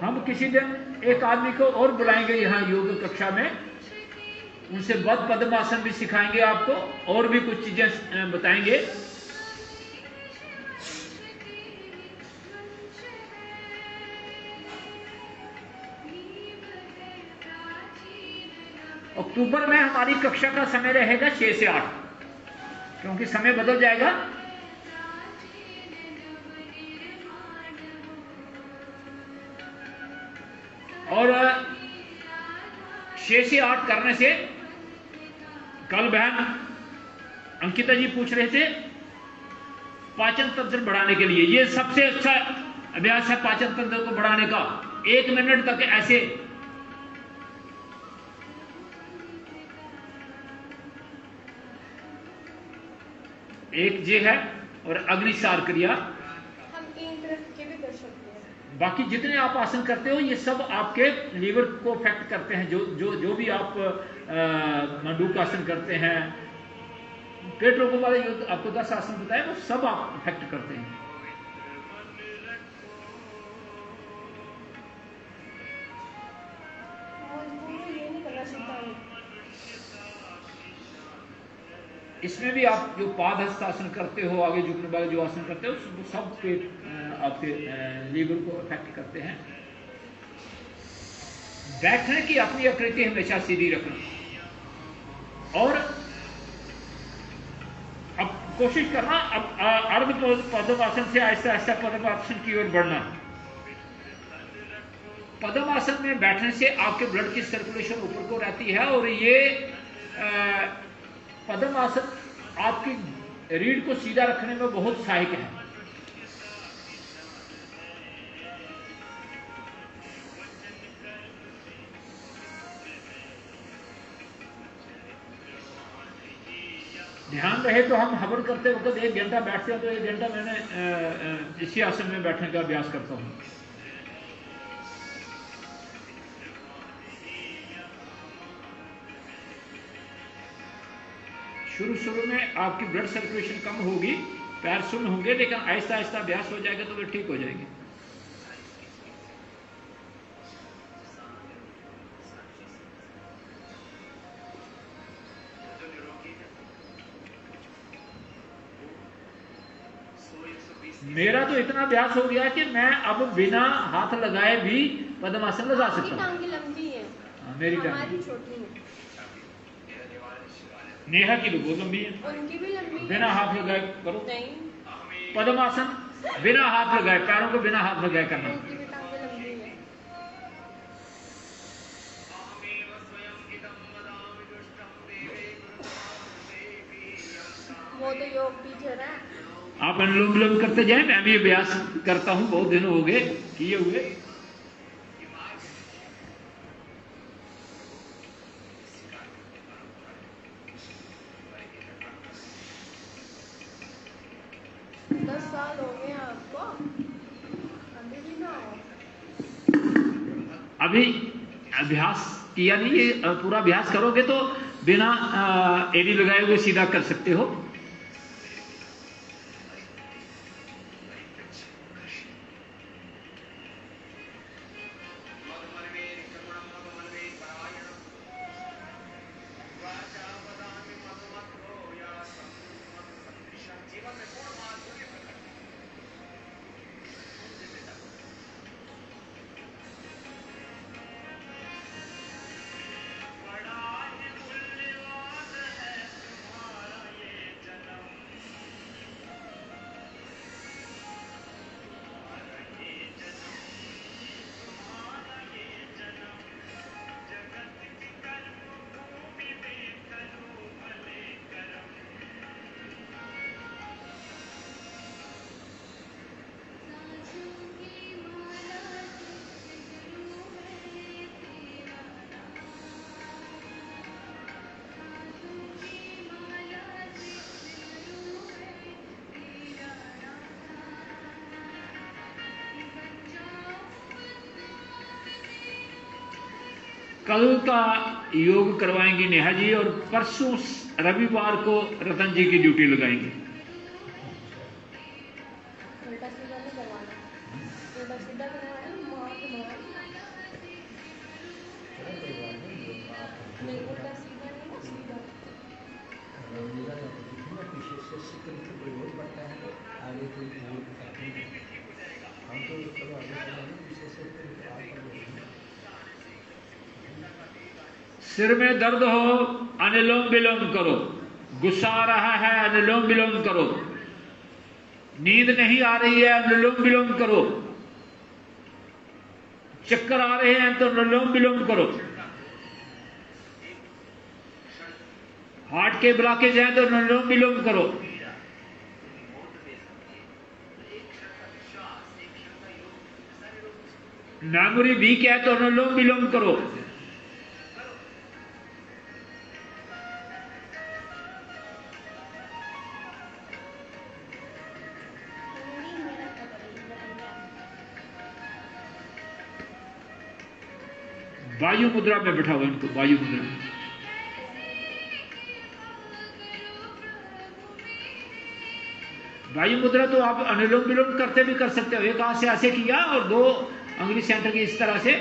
हम किसी दिन एक आदमी को और बुलाएंगे यहाँ योग कक्षा में, उनसे बद पद्मासन भी सिखाएंगे आपको, और भी कुछ चीजें बताएंगे। अक्टूबर में हमारी कक्षा का समय रहेगा 6 से 8, क्योंकि समय बदल जाएगा। और 6 से 8 करने से, कल बहन अंकिता जी पूछ रहे थे पाचन तंत्र बढ़ाने के लिए, ये सबसे अच्छा अभ्यास है पाचन तंत्र को बढ़ाने का। 1 मिनट तक ऐसे एक जे है और अग्निसार क्रिया, हम 3 तरह के भी कर सकते हैं। बाकी जितने आप आसन करते हो ये सब आपके लीवर को अफेक्ट करते हैं। जो भी आप मंडूकासन करते हैं, पेट रोगों वाले जो आपको 10 आसन बताए वो सब आप अफेक्ट करते हैं। मजबूरी इसमें भी आप जो पाद हस्तासन करते हो, आगे झुकने वाले जो आसन करते हो, वो सब पेट आपके लीवर को अफेक्ट करते हैं। बैठने की अपनी आकृति हमेशा सीधी रखना और अब कोशिश करना अब अर्ध पद्मासन से आहिस्ता आहिस्ता पद्मासन की ओर बढ़ना। पद्मासन में बैठने से आपके ब्लड की सर्कुलेशन ऊपर को रहती है और ये पद्मासन आपकी रीढ़ को सीधा रखने में बहुत सहायक है। ध्यान रहे तो हम हवन करते वक्त 1 घंटा बैठते हैं तो 1 घंटा मैंने इसी आसन में बैठने का अभ्यास करता हूं। शुरू में आपकी ब्लड सर्कुलेशन कम होगी, पैर सुन्न होंगे, लेकिन आहिस्ता आहिस्ता अभ्यास हो जाएगा तो वे ठीक हो जाएंगे। मेरा तो इतना अभ्यास हो गया कि मैं अब बिना हाथ लगाए भी पद्मासन लगा सकता हूँ। टांगे लंबी है, मेरी हमारी टांग छोटी है। नेहा की तो बहुत लंबी है, उनकी भी लंबी है। बिना हाथ लगाए करो नहीं, पद्मासन, बिना हाथ लगाए, पैरों को बिना हाथ लगाए करना। उनकी भी टांगे लंबी है। वो तो योग टीचर है। आप अनुलोम विलोम करते जाएं, मैं भी अभ्यास करता हूं, बहुत दिन हो गए किए हुए। साल हो गए आपको, अभी भी ना हो। अभी अभ्यास किया नहीं, ये पूरा अभ्यास करोगे तो बिना एड़ी लगाए हुए सीधा कर सकते हो। कल का योग करवाएंगी नेहा जी और परसों रविवार को रतन जी की ड्यूटी लगाएंगे। उल्टा सीधा नहीं करवाना, उल्टा सीधा करवाना, नहीं उल्टा सीधा नहीं ना, सीधा। पीछे से सिक्कर के प्रयोग करता है, आगे कोई योग करते हैं। हम तो चलो आगे पीछे से सिर में दर्द हो, अनुलोम विलोम करो। गुस्सा आ रहा है, अनुलोम विलोम करो। नींद नहीं आ रही है, अनुलोम विलोम करो। चक्कर आ रहे हैं तो अनुलोम विलोम करो। हार्ट के ब्लॉकेज हैं तो अनुलोम विलोम करो। मेमोरी वीक है तो अनुलोम विलोम करो। वायु मुद्रा में बिठाओ इनको, वायु मुद्रा में। वायु मुद्रा तो आप अनुलोम विलोम करते भी कर सकते हो। एक हाथ से ऐसे किया और 2 अंगुली सेंटर की इस तरह से,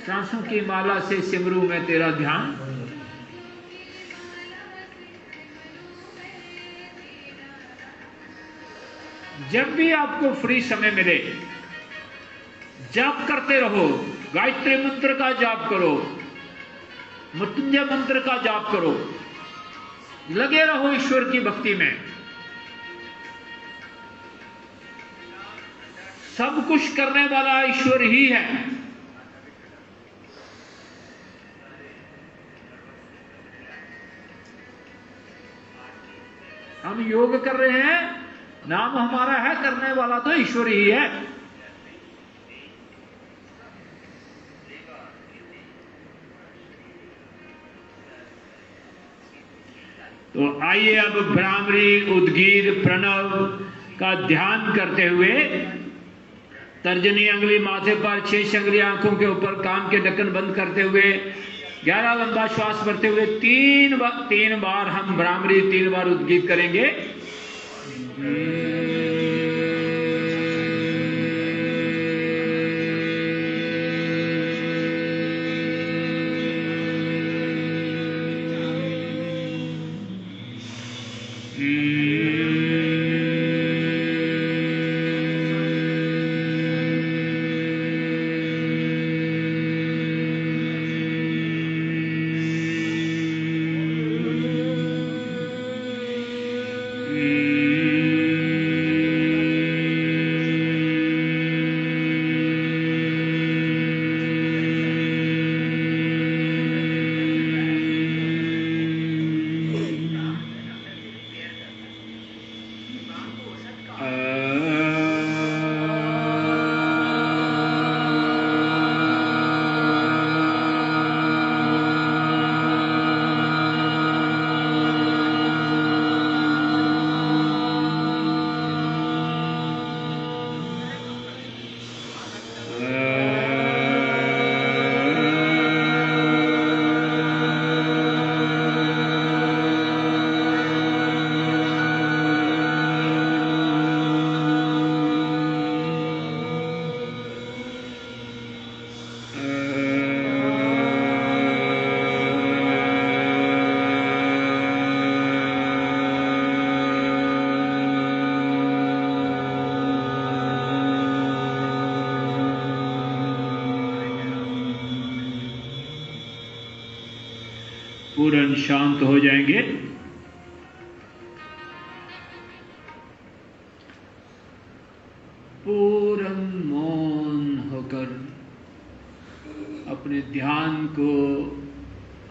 सांसों की माला से सिमरू मैं तेरा ध्यान। जब भी आपको फ्री समय मिले जाप करते रहो, गायत्री मंत्र का जाप करो, मृत्युंजय मंत्र का जाप करो, लगे रहो ईश्वर की भक्ति में। सब कुछ करने वाला ईश्वर ही है। हम योग कर रहे हैं, नाम हमारा है, करने वाला तो ईश्वर ही है। तो आइए अब भ्रामरी, उद्गीत, प्रणव का ध्यान करते हुए तर्जनी अंगुली माथे पर, 6 अंगुली आंखों के ऊपर, कान के ढक्कन बंद करते हुए 11 लंबा श्वास भरते हुए 3 बार हम भ्रामरी, 3 बार उद्गीत करेंगे। पूर्ण शांत हो जाएंगे। पूर्ण मौन होकर अपने ध्यान को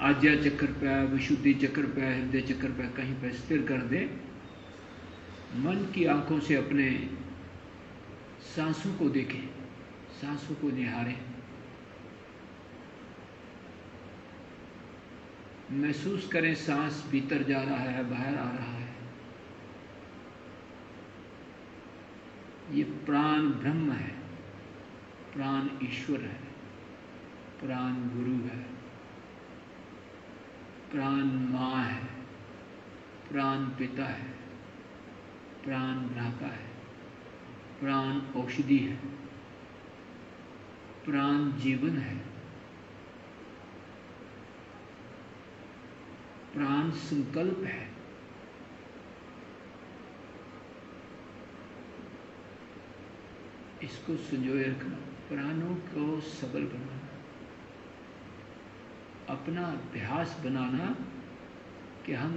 आज्ञा चक्र पे, विशुद्धि चक्र पे, हृदय चक्र पे कहीं पे स्थिर कर दे। मन की आंखों से अपने सांसों को देखें, सांसों को निहारें। महसूस करें सांस भीतर जा रहा है, बाहर आ रहा है। ये प्राण ब्रह्म है, प्राण ईश्वर है, प्राण गुरु है, प्राण माँ है, प्राण पिता है, प्राण भ्राता है, प्राण औषधि है, प्राण जीवन है, प्राण संकल्प है। इसको संजोए रखना, प्राणों को सबल बनाना, अपना अभ्यास बनाना कि हम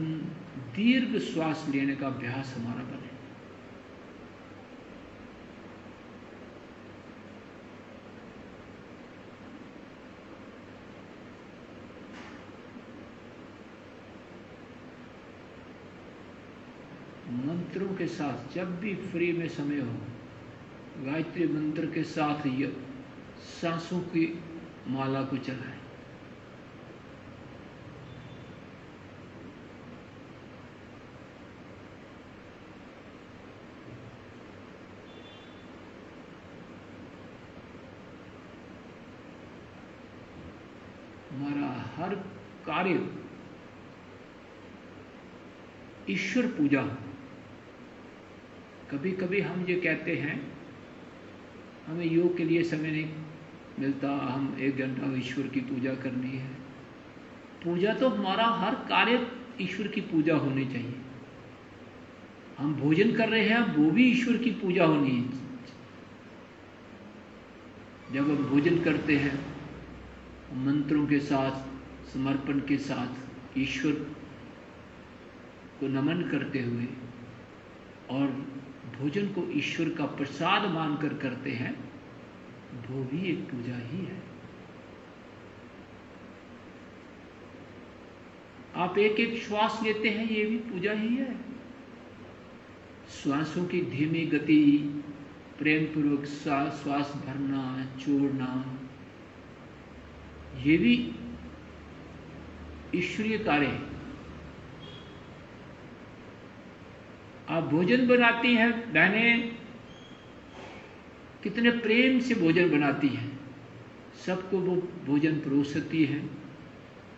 दीर्घ श्वास लेने का अभ्यास हमारा बने। मंत्रों के साथ जब भी फ्री में समय हो, गायत्री मंत्र के साथ ये सांसों की माला को चलाएं। हमारा हर कार्य ईश्वर पूजा। कभी कभी हम ये कहते हैं हमें योग के लिए समय नहीं, मिलता हम 1 घंटा ईश्वर की पूजा करनी है। पूजा तो हमारा हर कार्य ईश्वर की पूजा होनी चाहिए। हम भोजन कर रहे हैं वो भी ईश्वर की पूजा होनी है। जब हम भोजन करते हैं मंत्रों के साथ, समर्पण के साथ, ईश्वर को नमन करते हुए और भोजन को ईश्वर का प्रसाद मानकर करते हैं, वो भी एक पूजा ही है। आप एक एक श्वास लेते हैं, ये भी पूजा ही है। श्वासों की धीमी गति, प्रेम पूर्वक श्वास भरना, छोड़ना, ये भी ईश्वरीय कार्य है। आप भोजन बनाती हैं, बहनें कितने प्रेम से भोजन बनाती हैं, सबको वो भोजन परोसती हैं,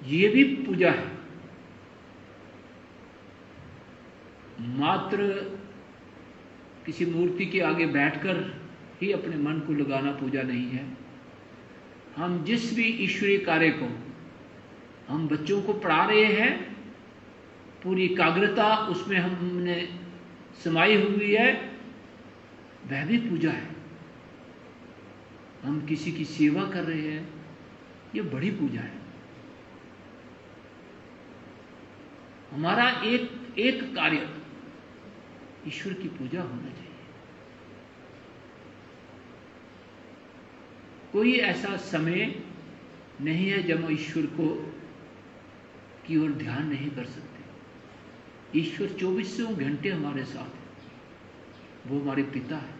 ये भी पूजा है। मात्र किसी मूर्ति के आगे बैठकर ही अपने मन को लगाना पूजा नहीं है। हम जिस भी ईश्वरीय कार्य को, हम बच्चों को पढ़ा रहे हैं, पूरी एकाग्रता उसमें हमने समाई हुई है, वह भी पूजा है। हम किसी की सेवा कर रहे हैं, ये बड़ी पूजा है। हमारा एक एक कार्य ईश्वर की पूजा होना चाहिए। कोई ऐसा समय नहीं है जब हम ईश्वर को की ओर ध्यान नहीं कर सकते। ईश्वर 24 घंटे हमारे साथ है। वो हमारे पिता है,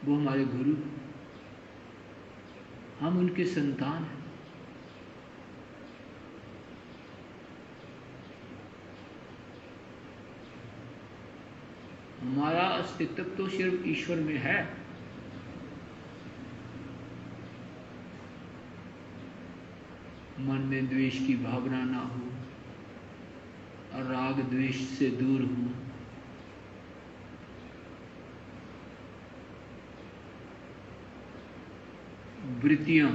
वो हमारे गुरु, हम उनके संतान हैं। हमारा अस्तित्व तो सिर्फ ईश्वर में है। मन में द्वेष की भावना ना हो और राग द्वेष से दूर हो। वृत्तियां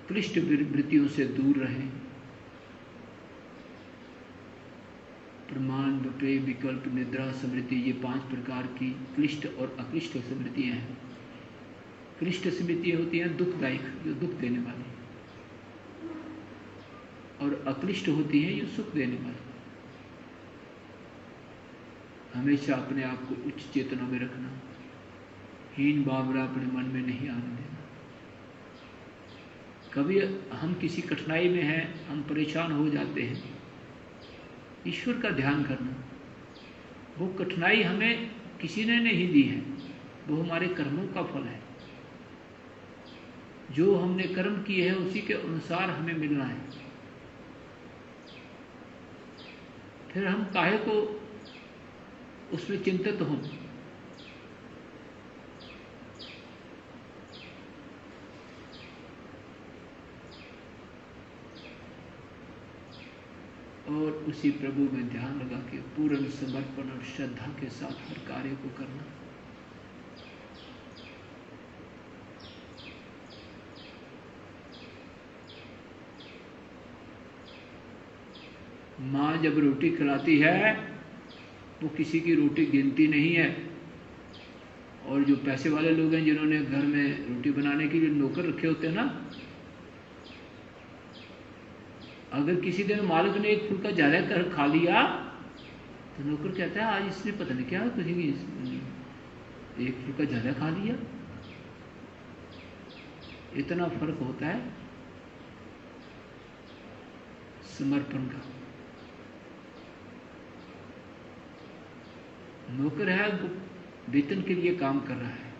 क्लिष्ट वृत्तियों से दूर रहें। प्रमाण, विप्रेय, विकल्प, निद्रा, स्मृति, ये 5 प्रकार की क्लिष्ट और अक्लिष्ट स्मृतियां हैं। क्लिष्ट स्मृतियां होती हैं दुखदायक, जो दुख देने वाली, और अक्लिष्ट होती हैं जो सुख देने वाली। हमेशा अपने आप को उच्च चेतना में रखना, हीन भावना अपने मन में नहीं आने देना। कभी हम किसी कठिनाई में हैं, हम परेशान हो जाते हैं, ईश्वर का ध्यान करना। वो कठिनाई हमें किसी ने नहीं दी है, वो हमारे कर्मों का फल है। जो हमने कर्म किए हैं उसी के अनुसार हमें मिलना है। फिर हम काहे को उसमें चिंतित हों। और उसी प्रभु में ध्यान लगा के पूर्ण समर्पण और श्रद्धा के साथ हर कार्य को करना। माँ जब रोटी खिलाती है वो किसी की रोटी गिनती नहीं है। और जो पैसे वाले लोग हैं जिन्होंने घर में रोटी बनाने के लिए नौकर रखे होते हैं ना, अगर किसी दिन मालिक ने एक फुल्का ज्यादा कर खा लिया तो नौकर कहता है आज इसने पता नहीं क्या कहेंगे, एक फुल्का ज्यादा खा लिया। इतना फर्क होता है समर्पण का। नौकर है वो वेतन के लिए काम कर रहा है,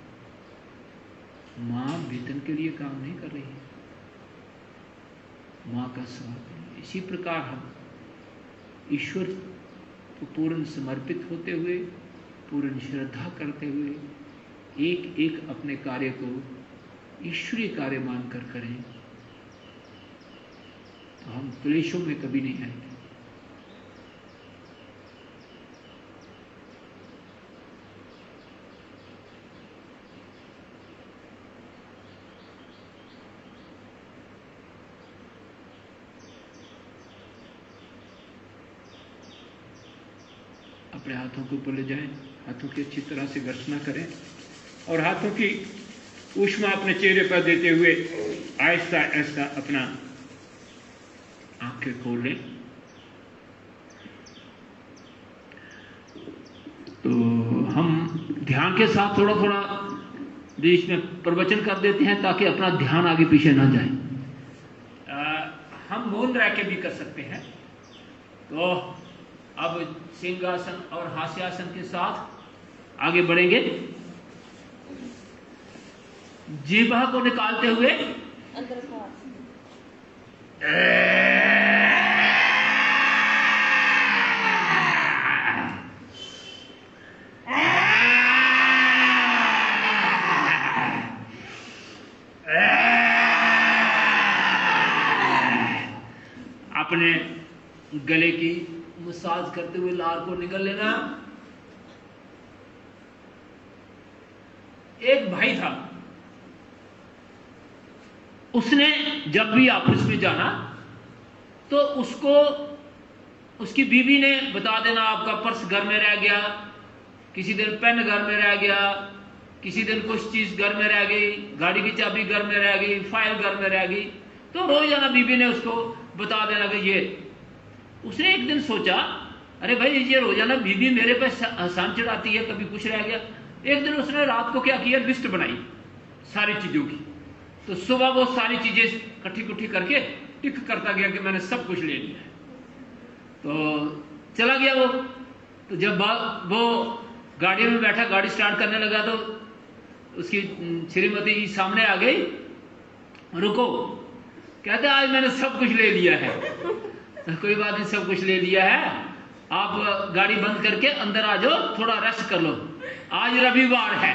माँ वेतन के लिए काम नहीं कर रही है, माँ का समर्पण। इसी प्रकार हम ईश्वर को पूर्ण समर्पित होते हुए, पूर्ण श्रद्धा करते हुए एक एक अपने कार्य को ईश्वरीय कार्य मानकर करें तो हम क्लेशों में कभी नहीं आएंगे। अपने हाथों के ऊपर ले जाएं, हाथों की अच्छी तरह से घर्षणा करें और हाथों की ऊष्मा अपने चेहरे पर देते हुए आहिस्ता आहिस्ता अपना आंखें खोल लें। तो हम ध्यान के साथ थोड़ा थोड़ा बीच में प्रवचन कर देते हैं ताकि अपना ध्यान आगे पीछे ना जाए। हम मौन रह के भी कर सकते हैं। तो अब सिंहासन और हास्यासन के साथ आगे बढ़ेंगे। जीभा को निकालते हुए अंदर का अपने गले की मसाज करते हुए लार को निकल लेना। एक भाई था, उसने जब भी ऑफिस में जाना तो उसको उसकी बीवी ने बता देना आपका पर्स घर में रह गया, किसी दिन पेन घर में रह गया, किसी दिन कुछ चीज घर में रह गई, गाड़ी की चाबी घर में रह गई, फाइल घर में रह गई। तो रोजाना बीवी ने उसको बता देना कि ये। उसने एक दिन सोचा, अरे भाई ये रोजाना बीवी मेरे पे आसान चढ़ाती है, कभी कुछ रह गया। एक दिन उसने रात को क्या किया, लिस्ट बनाई सारी चीजों की। तो सुबह वो सारी चीजें इकट्ठी कुट्ठी करके टिक करता गया कि मैंने सब कुछ ले लिया है। तो चला गया वो। तो जब वो गाड़ी में बैठा, गाड़ी स्टार्ट करने लगा तो उसकी श्रीमती जी सामने आ गई, रुको, कहते आज मैंने सब कुछ ले लिया है। तो कोई बात नहीं, सब कुछ ले लिया है, आप गाड़ी बंद करके अंदर आ जाओ, थोड़ा रेस्ट कर लो, आज रविवार है।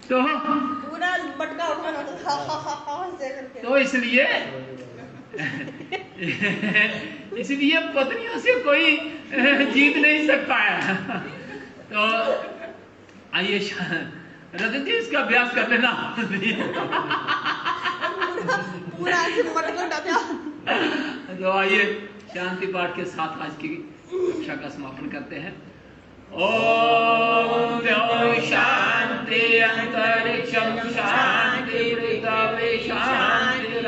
तो पूरा मटका उठाना ऐसे करके। तो इसलिए पत्नियों से कोई जीत नहीं सकता है। तो आइए रजत जी इसका अभ्यास कर लेना। पूरा ऐसे मटका उठाते। तो आइए शांति पाठ के साथ आज की कक्षा का समापन करते हैं। ओम शांति अंतरिक्षम शांति पृथ्वी शांति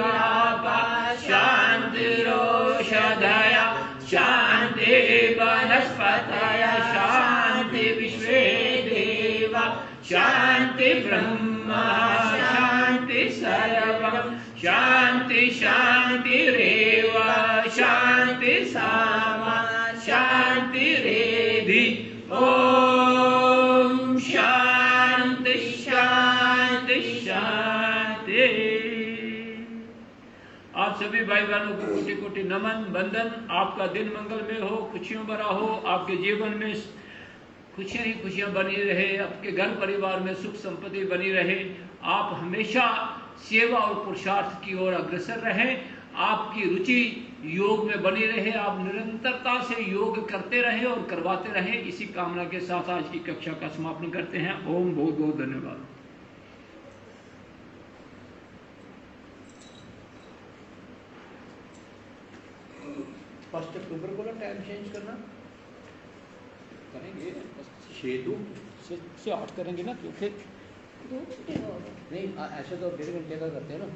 शांति रोषधया शांति वनस्पतय शांति विश्वे देवा शांति ब्रह्म शांति सर्वं शांति शांतिरेव शांति सामा शांति रेधि। ओम शांति शांति शांति। आप सभी भाई बहनों को कोटि कोटि नमन वंदन। आपका दिन मंगलमय हो, खुशियों भरा हो, आपके जीवन में खुशियां ही खुशियां बनी रहे, आपके घर परिवार में सुख संपत्ति बनी रहे, आप हमेशा सेवा और पुरुषार्थ की ओर अग्रसर रहें, आपकी रुचि योग में बनी रहे, आप निरंतरता से योग करते रहे और करवाते रहे। इसी कामना के साथ आज की कक्षा का समापन करते हैं। ओम बहुत बहुत धन्यवाद। फर्स्ट अक्टूबर को ना टाइम चेंज करना करेंगे, 6 से 8 करेंगे ना, क्योंकि 2 घंटे का होगा। नहीं ऐसे तो 1.5 घंटे का करते हैं ना।